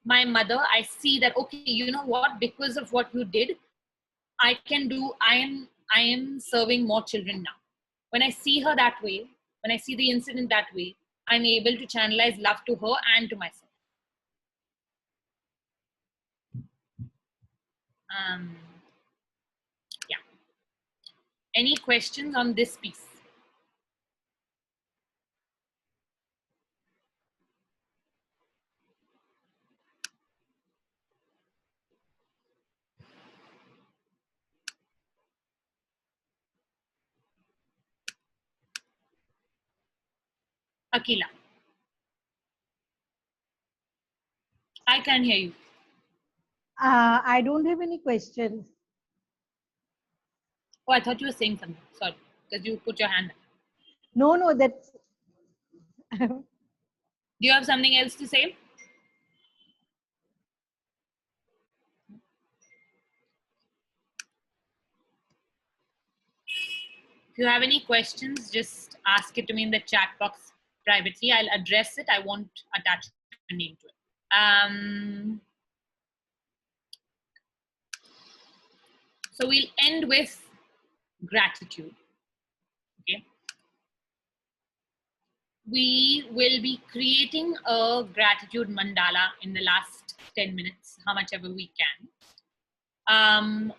my mother, I see that, okay, you know what, because of what you did, I am serving more children now. When I see her that way, when I see the incident that way, I'm able to channelize love to her and to myself. Yeah. Any questions on this piece? Akila. I can hear you. I don't have any questions. Oh, I thought you were saying something. Sorry, because you put your hand up. No, that's... Do you have something else to say? If you have any questions, just ask it to me in the chat box privately. I'll address it. I won't attach a name to it. So we'll end with gratitude. Okay. We will be creating a gratitude mandala in the last 10 minutes, how much ever we can.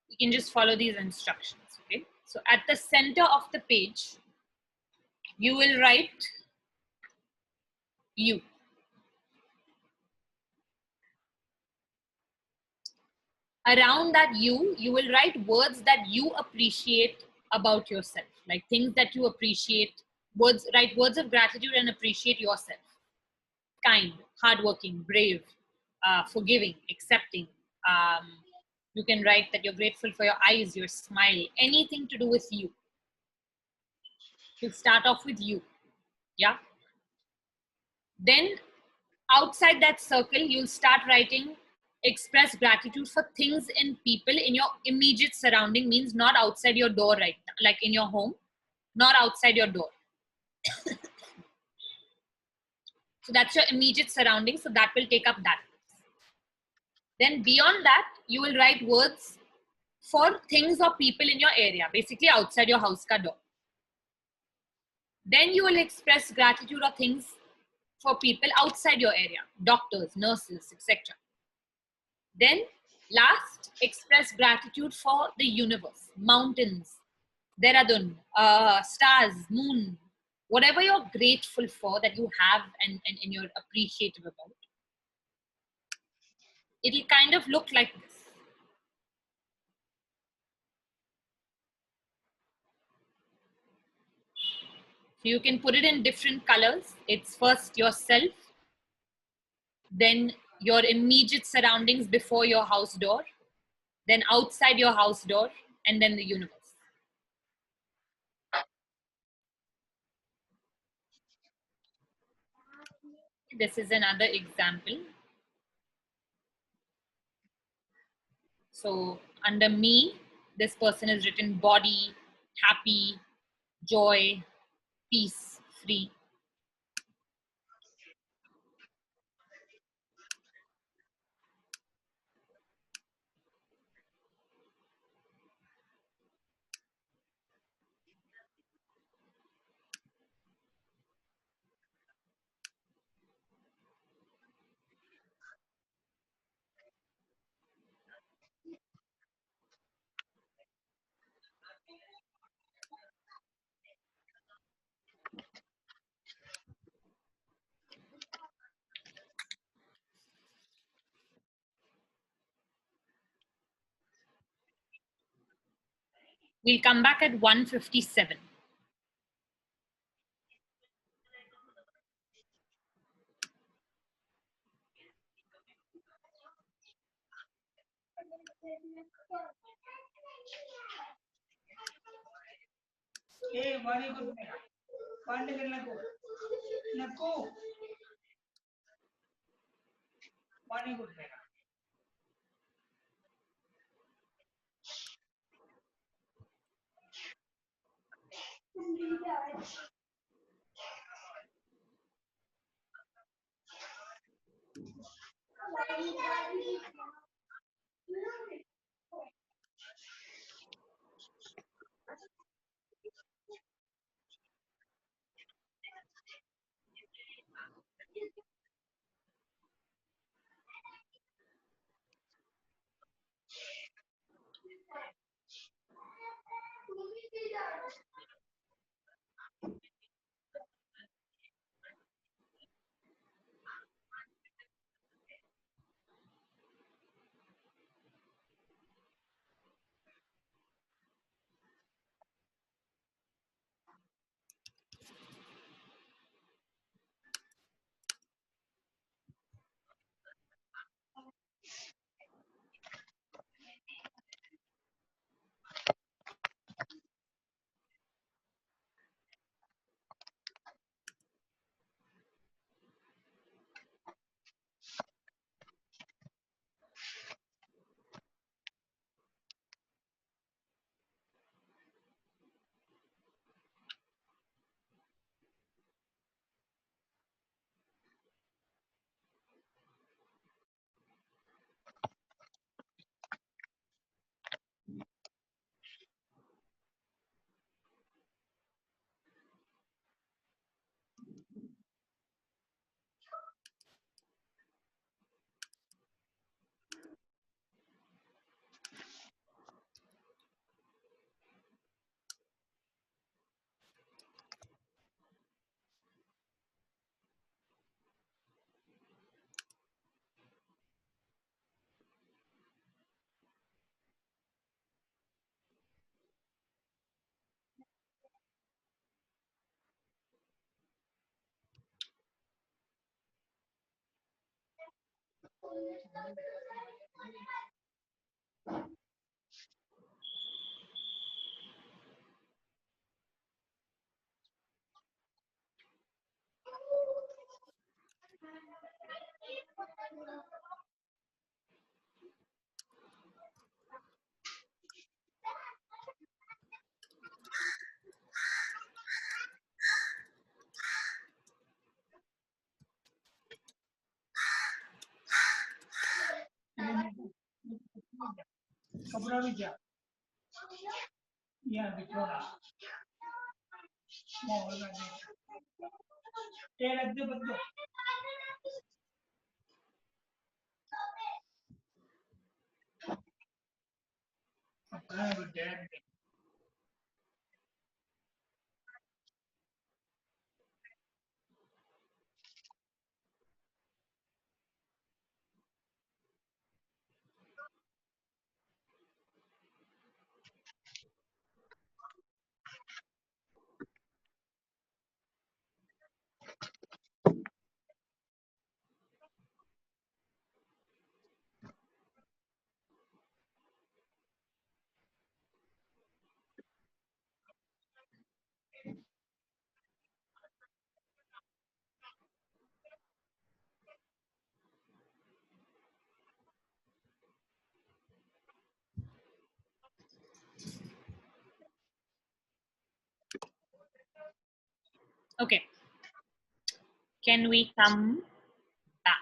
We can just follow these instructions. Okay. So at the center of the page, you will write you. Around that you will write words that you appreciate about yourself, like things that you appreciate. Write words of gratitude and appreciate yourself. Kind, hardworking, brave, forgiving, accepting. You can write that you're grateful for your eyes, your smile, anything to do with you. You'll start off with you. Yeah. Then outside that circle, you'll start writing express gratitude for things and people in your immediate surrounding, means not outside your door right now, like in your home, not outside your door. So that's your immediate surrounding. So that will take up that. Then beyond that, you will write words for things or people in your area, basically outside your house ka door. Then you will express gratitude or things for people outside your area, doctors, nurses, etc. Then last, express gratitude for the universe, mountains, Dehradun, stars, moon, whatever you're grateful for that you have and you're appreciative about. It'll kind of look like this. So you can put it in different colors. It's first yourself, then your immediate surroundings before your house door, then outside your house door, and then the universe. This is another example. So under me, this person has written body, happy, joy, peace, free. We'll come back at 1:57. Okay. Can we come back?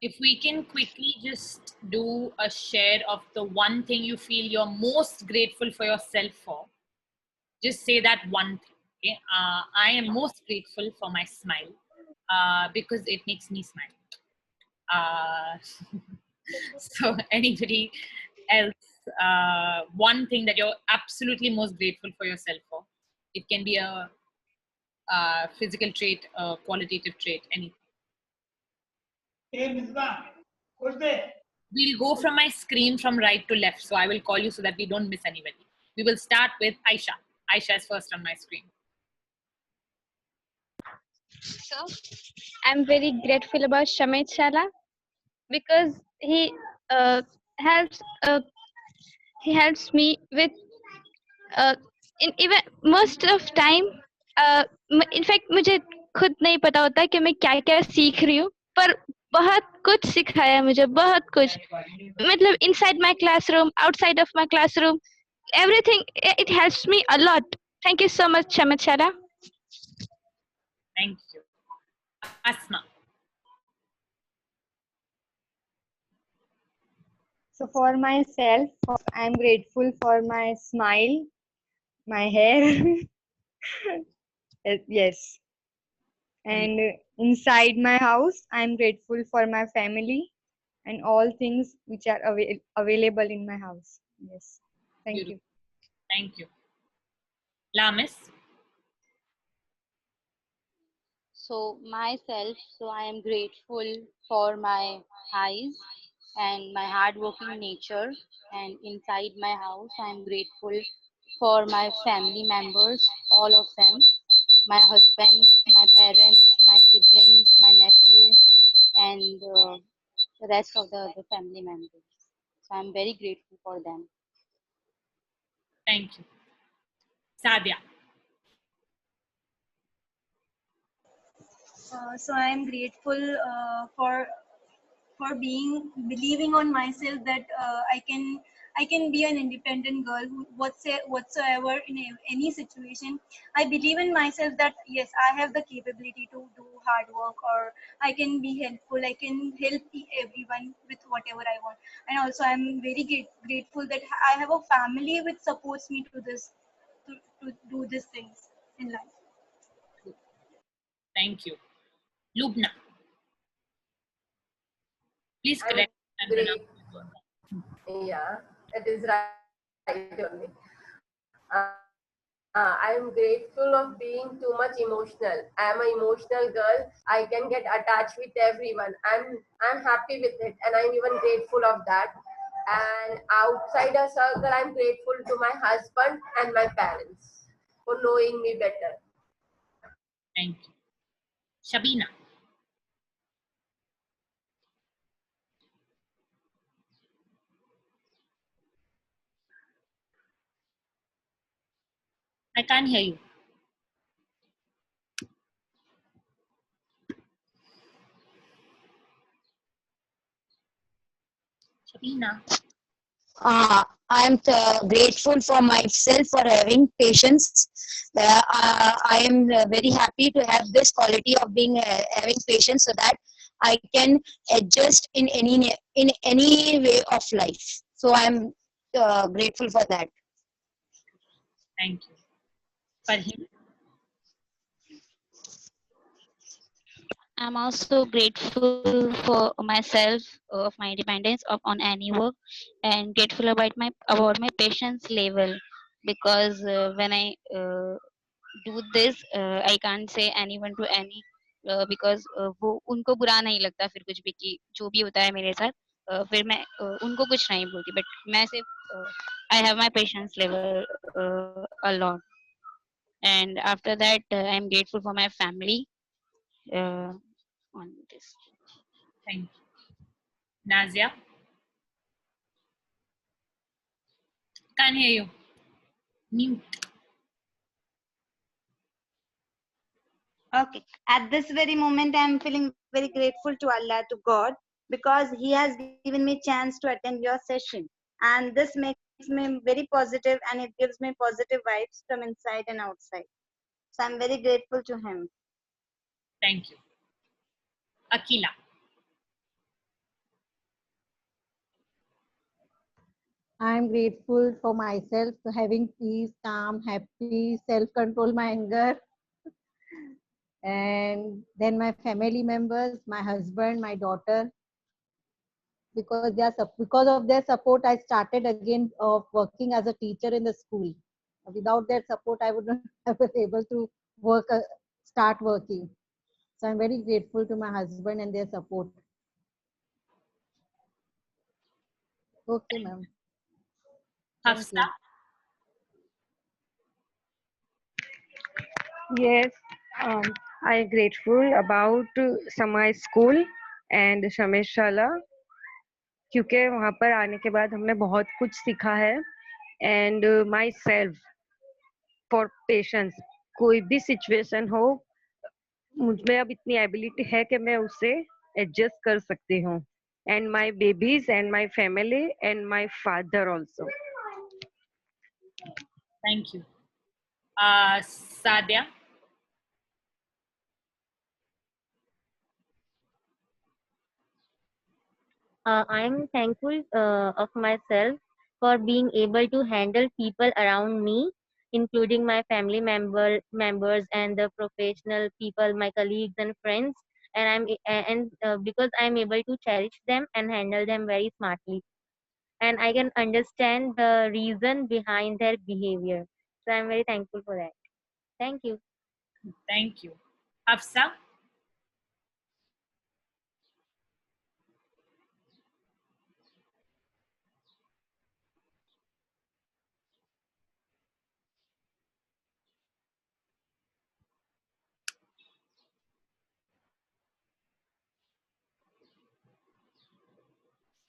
If we can quickly just do a share of the one thing you feel you're most grateful for yourself for, just say that one thing. Okay? I am most grateful for my smile because it makes me smile. So anybody else, one thing that you're absolutely most grateful for yourself for? It can be a physical trait, a qualitative trait, anything. We'll go from my screen from right to left. So I will call you so that we don't miss anybody. We will start with Aisha. Aisha is first on my screen. So I'm very grateful about Shamit Shala because uh, helps uh, he helps me with in even most of time in fact मुझे खुद नहीं पता होता कि मैं क्या क्या सीख रही हूँ पर बहुत कुछ सिखाया मुझे बहुत कुछ मतलब inside my classroom outside of my classroom everything it helps me a lot. Thank you so much Shamit Shala. Thank you. Asma. So for myself, I'm grateful for my smile, my hair. Yes. And inside my house, I'm grateful for my family and all things which are available in my house. Yes. Thank you. Thank you. Lamis. So myself, so I am grateful for my eyes and my hardworking nature. And inside my house, I am grateful for my family members, all of them, my husband, my parents, my siblings, my nephew, and the rest of the other family members. So I'm very grateful for them. Thank you. Sadia. So I am grateful for believing on myself that I can be an independent girl who whatsoever in any situation. I believe in myself that yes, I have the capability to do hard work, or I can be helpful. I can help everyone with whatever I want. And also I'm very grateful that I have a family which supports me to this to do these things in life. Thank you. Lubna. Please I'm correct. great. Yeah, it is right only. I'm grateful of being too much emotional. I'm an emotional girl. I can get attached with everyone. I'm happy with it, and I'm even grateful of that. And outside a circle, I'm grateful to my husband and my parents for knowing me better. Thank you. Shabina. I can't hear you. Shabina. I am grateful for myself for having patience. I am very happy to have this quality of being having patience so that I can adjust in any way of life. So I am grateful for that. Thank you. Farheen? I'm also grateful for myself of my independence of on any work, and grateful about my patience level, because when I do this, I can't say anyone to any, because वो उनको बुरा नहीं लगता फिर कुछ भी कि जो भी होता है मेरे साथ, फिर मैं उनको कुछ नहीं बोलती, बट मैं सिर्फ I have my patience level a lot, and after that I am grateful for my family on this. Thank you. Nazia? Can't hear you. Mute. Okay. At this very moment, I am feeling very grateful to Allah, to God, because He has given me chance to attend your session. And this makes me very positive and it gives me positive vibes from inside and outside. So I'm very grateful to Him. Thank you. Akila? I'm grateful for myself to having peace, calm, happy, self-control my anger. And then my family members, my husband, my daughter, because of their support, I started again of working as a teacher in the school. Without their support, I would not have been able to work, start working. So I'm very grateful to my husband and their support. Okay, ma'am. Hafsa? Yes, I am grateful about Shama School and Shameshala, क्योंकि वहाँ पर आने के बाद हमने बहुत कुछ सीखा है, and myself for patience. कोई भी situation हो, मुझ में अब इतनी एबिलिटी है कि मैं उससे एडजस्ट कर सकती हूँ, and my babies and my family and my father also. Thank you. Sadia? I'm thankful of myself for being able to handle people around me, including my family members and the professional people, my colleagues and friends. And because I'm able to cherish them and handle them very smartly, and I can understand the reason behind their behavior. So I'm very thankful for that. Thank you. Thank you. Hafsa?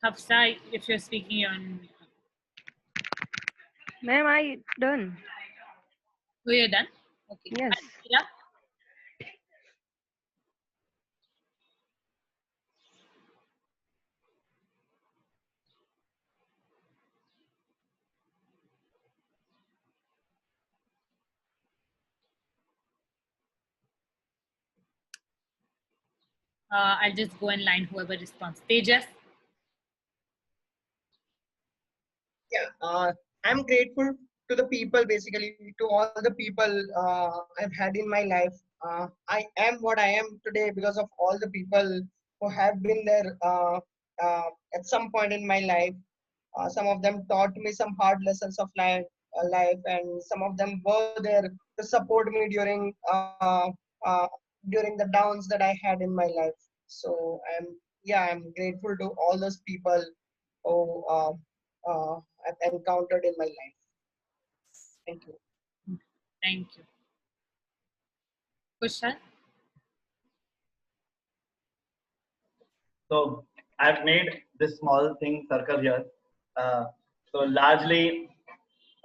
Hafsa, if you're speaking, you're on. Ma'am, I done. Oh, you're done? Okay. Yes. Akila? I'll just go in line, whoever responds. Tejas? Yeah, I'm grateful to the people, basically to all the people I've had in my life. I am what I am today because of all the people who have been there at some point in my life. Some of them taught me some hard lessons of life, and some of them were there to support me uh, during the downs that I had in my life. So I'm grateful to all those people who I've encountered in my life. Thank you. Thank you. Kushal? So I've made this small thing circle here. So largely,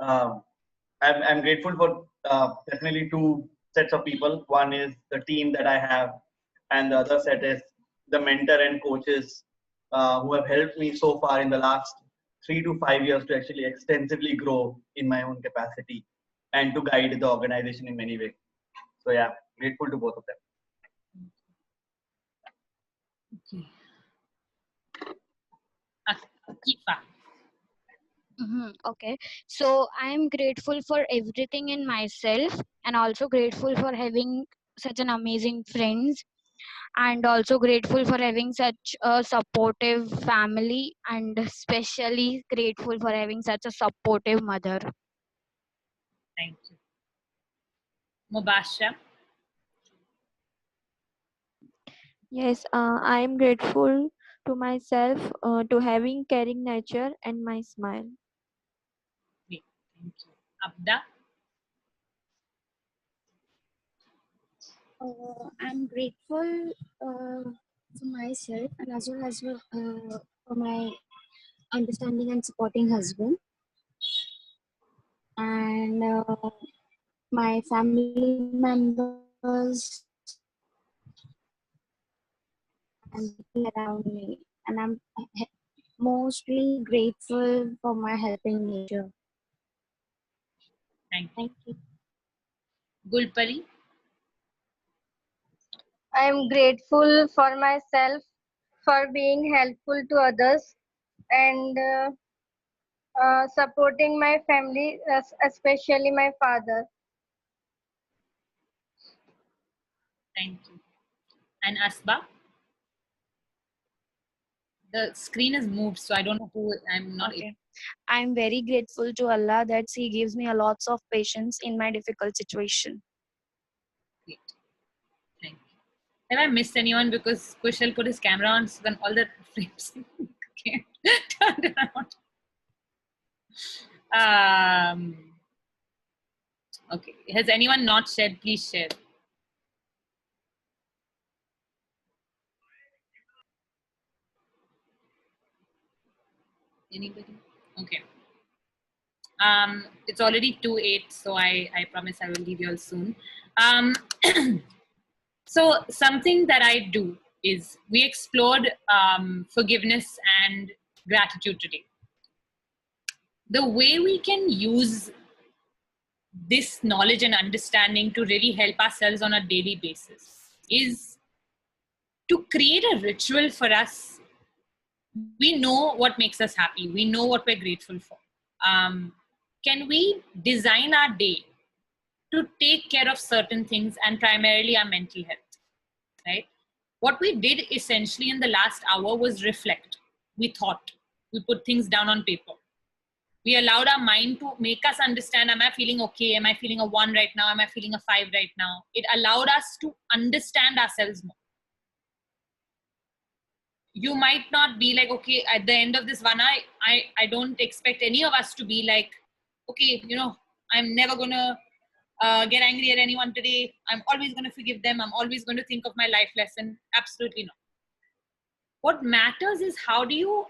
I'm grateful for definitely two sets of people. One is the team that I have, and the other set is the mentor and coaches who have helped me so far in the last 3 to 5 years to actually extensively grow in my own capacity and to guide the organization in many ways. So yeah, grateful to both of them. Okay. Akifa. Okay, so I am grateful for everything in myself, and also grateful for having such an amazing friends, and also grateful for having such a supportive family, and especially grateful for having such a supportive mother. Thank you. Mubasha. Yes, I am grateful to myself to having caring nature and my smile. Great. Thank you. Abda. I'm grateful for myself and as well as for my understanding and supporting husband and my family members and people around me. And I'm mostly grateful for my helping nature. Thank you. Gulpari. I am grateful for myself for being helpful to others and supporting my family, especially my father. Thank you. And Asba. The screen is moved, so I don't know who. I'm not. Okay. I'm very grateful to Allah that He gives me a lots of patience in my difficult situation. Great. Thank you. Have I missed anyone? Because Kushal put his camera on, so then all the frames okay, turned around. Okay. Has anyone not shared? Please share. Anybody? Okay. It's already 2:08, so I promise I will leave you all soon. So something that I do is we explored forgiveness and gratitude today. The way we can use this knowledge and understanding to really help ourselves on a daily basis is to create a ritual for us. We know what makes us happy. We know what we're grateful for. Can we design our day to take care of certain things, and primarily our mental health, right? What we did essentially in the last hour was reflect. We thought, we put things down on paper. We allowed our mind to make us understand, am I feeling okay? Am I feeling a 1 right now? Am I feeling a 5 right now? It allowed us to understand ourselves more. You might not be like, okay, at the end of this one, I don't expect any of us to be like, okay, I'm never going to get angry at anyone today. I'm always going to forgive them. I'm always going to think of my life lesson. Absolutely not. What matters is how do you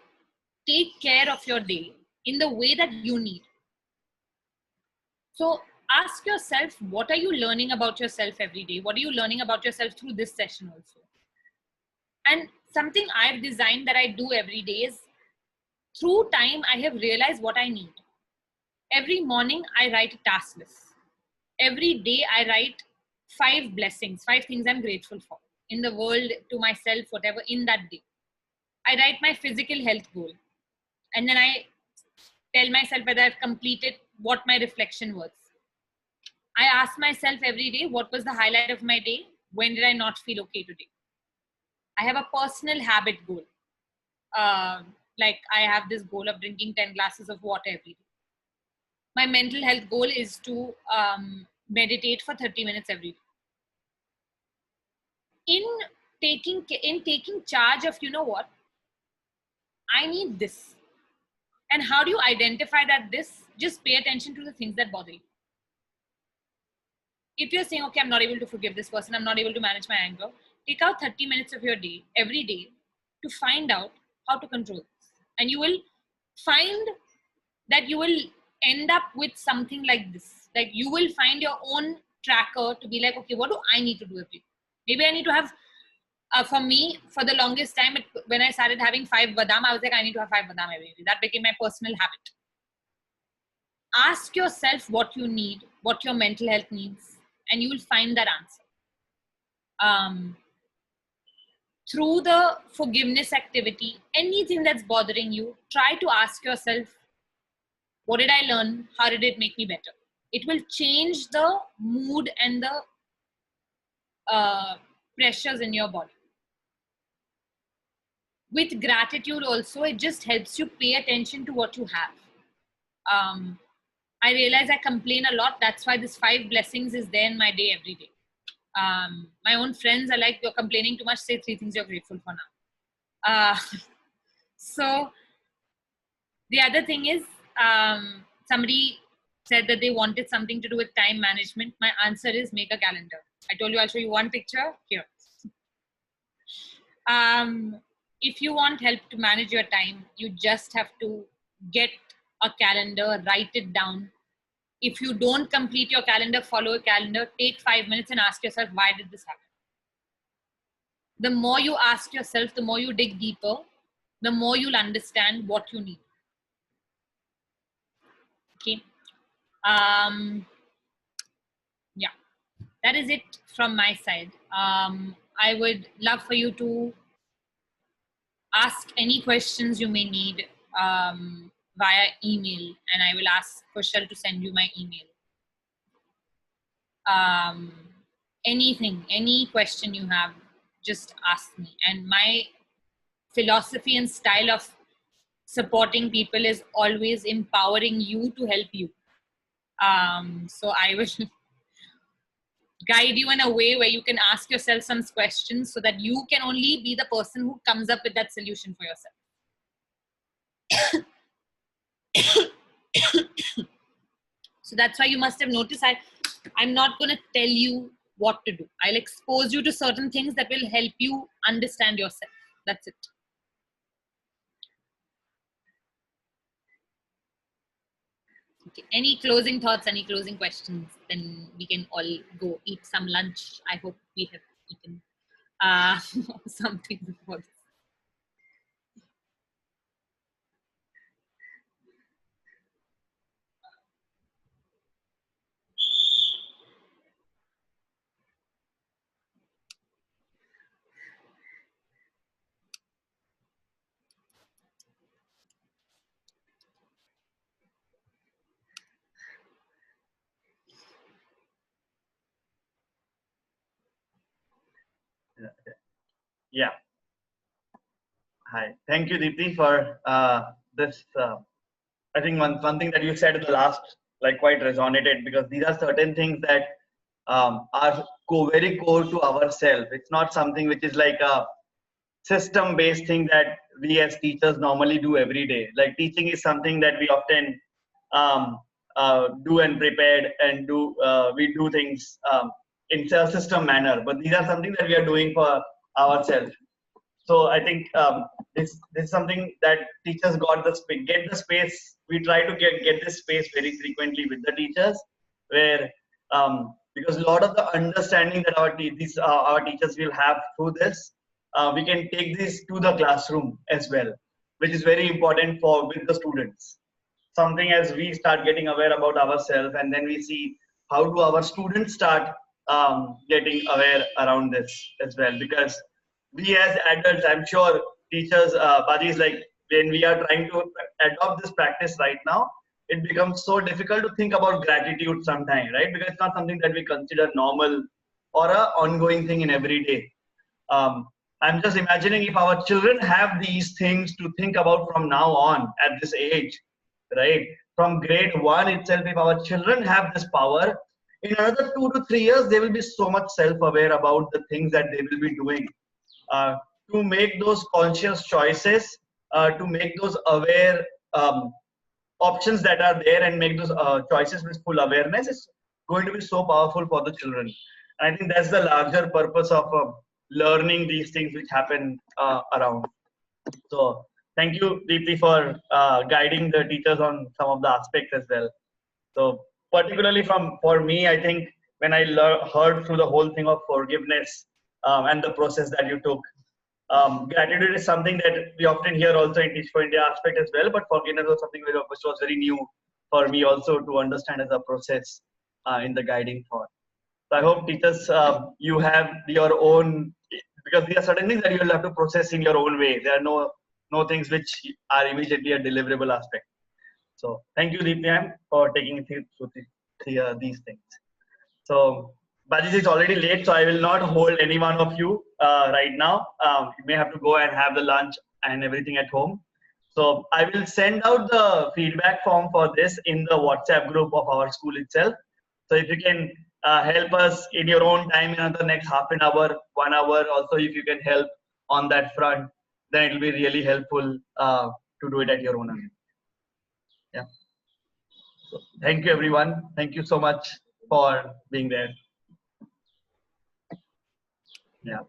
take care of your day in the way that you need. So ask yourself, what are you learning about yourself every day? What are you learning about yourself through this session also? And something I've designed that I do every day is, through time, I have realized what I need. Every morning, I write a task list. Every day, I write 5 blessings, 5 things I'm grateful for in the world, to myself, whatever, in that day. I write my physical health goal. And then I tell myself whether I've completed what my reflection was. I ask myself every day, what was the highlight of my day? When did I not feel okay today? I have a personal habit goal. Like I have this goal of drinking 10 glasses of water every day. My mental health goal is to meditate for 30 minutes every day. In taking charge of, what? I need this. And how do you identify that this? Just pay attention to the things that bother you. If you're saying, okay, I'm not able to forgive this person, I'm not able to manage my anger, take out 30 minutes of your day, every day, to find out how to control this. And you will find that you will end up with something like this. Like you will find your own tracker to be like, okay, what do I need to do every day? Maybe I need to have For me, for the longest time, when I started having 5 badam, I was like, I need to have 5 badam every day. That became my personal habit. Ask yourself what you need, what your mental health needs, and you will find that answer. Through the forgiveness activity, anything that's bothering you, try to ask yourself, what did I learn? How did it make me better? It will change the mood and the pressures in your body. With gratitude also, it just helps you pay attention to what you have. I realize I complain a lot. That's why this 5 blessings is there in my day every day. My own friends are like, you're complaining too much, say 3 things you're grateful for now. So the other thing is, somebody said that they wanted something to do with time management. My answer is make a calendar. I told you I'll show you one picture here. If you want help to manage your time, you just have to get a calendar, write it down. If you don't complete your calendar, follow a calendar, take 5 minutes and ask yourself, why did this happen? The more you ask yourself, the more you dig deeper, the more you'll understand what you need. Okay. Yeah, that is it from my side. I would love for you to ask any questions you may need via email, and I will ask Kushal to send you my email. Anything, any question you have, just ask me. And my philosophy and style of supporting people is always empowering you to help you. So I will guide you in a way where you can ask yourself some questions so that you can only be the person who comes up with that solution for yourself. So that's why you must have noticed I'm not going to tell you what to do. I'll expose you to certain things that will help you understand yourself. That's it. Okay. Any closing thoughts, any closing questions? Then we can all go eat some lunch. I hope we have eaten something before this. Yeah. Hi. Thank you, Deepthi, for this. I think one thing that you said at the last, like, quite resonated, because these are certain things that are very core to ourselves. It's not something which is like a system-based thing that we as teachers normally do every day. Like, teaching is something that we often do and prepared and do. We do things in a system manner, but these are something that we are doing for ourselves. So I think this is something that teachers get the space. We try to get this space very frequently with the teachers, where because a lot of the understanding that our teachers will have through this, we can take this to the classroom as well, which is very important for with the students. Something as we start getting aware about ourselves, and then we see how do our students start getting aware around this as well, because we as adults, I'm sure teachers, buddies, like when we are trying to adopt this practice right now, it becomes so difficult to think about gratitude sometime, right? Because it's not something that we consider normal or a ongoing thing in every day. I'm just imagining if our children have these things to think about from now on at this age, right? From grade 1 itself, if our children have this power, in another 2 to 3 years, they will be so much self-aware about the things that they will be doing. To make those conscious choices, to make those aware options that are there and make those choices with full awareness is going to be so powerful for the children. And I think that's the larger purpose of learning these things which happen around. So thank you, Deepthi, for guiding the teachers on some of the aspects as well. So particularly for me, I think when I heard through the whole thing of forgiveness, and the process that you took. Gratitude is something that we often hear also in Teach for India aspect as well, but forgiveness was something which was very new for me also to understand as a process in the guiding thought. So I hope teachers, you have your own, because these are certain things that you will have to process in your own way. There are no things which are immediately a deliverable aspect. So thank you, Deepti, for taking me through these things. So Bajit is already late, so I will not hold any one of you right now. You may have to go and have the lunch and everything at home. So I will send out the feedback form for this in the WhatsApp group of our school itself. So if you can help us in your own time in the next half an hour, 1 hour, also if you can help on that front, then it will be really helpful to do it at your own end. Yeah. So thank you, everyone. Thank you so much for being there. Yeah.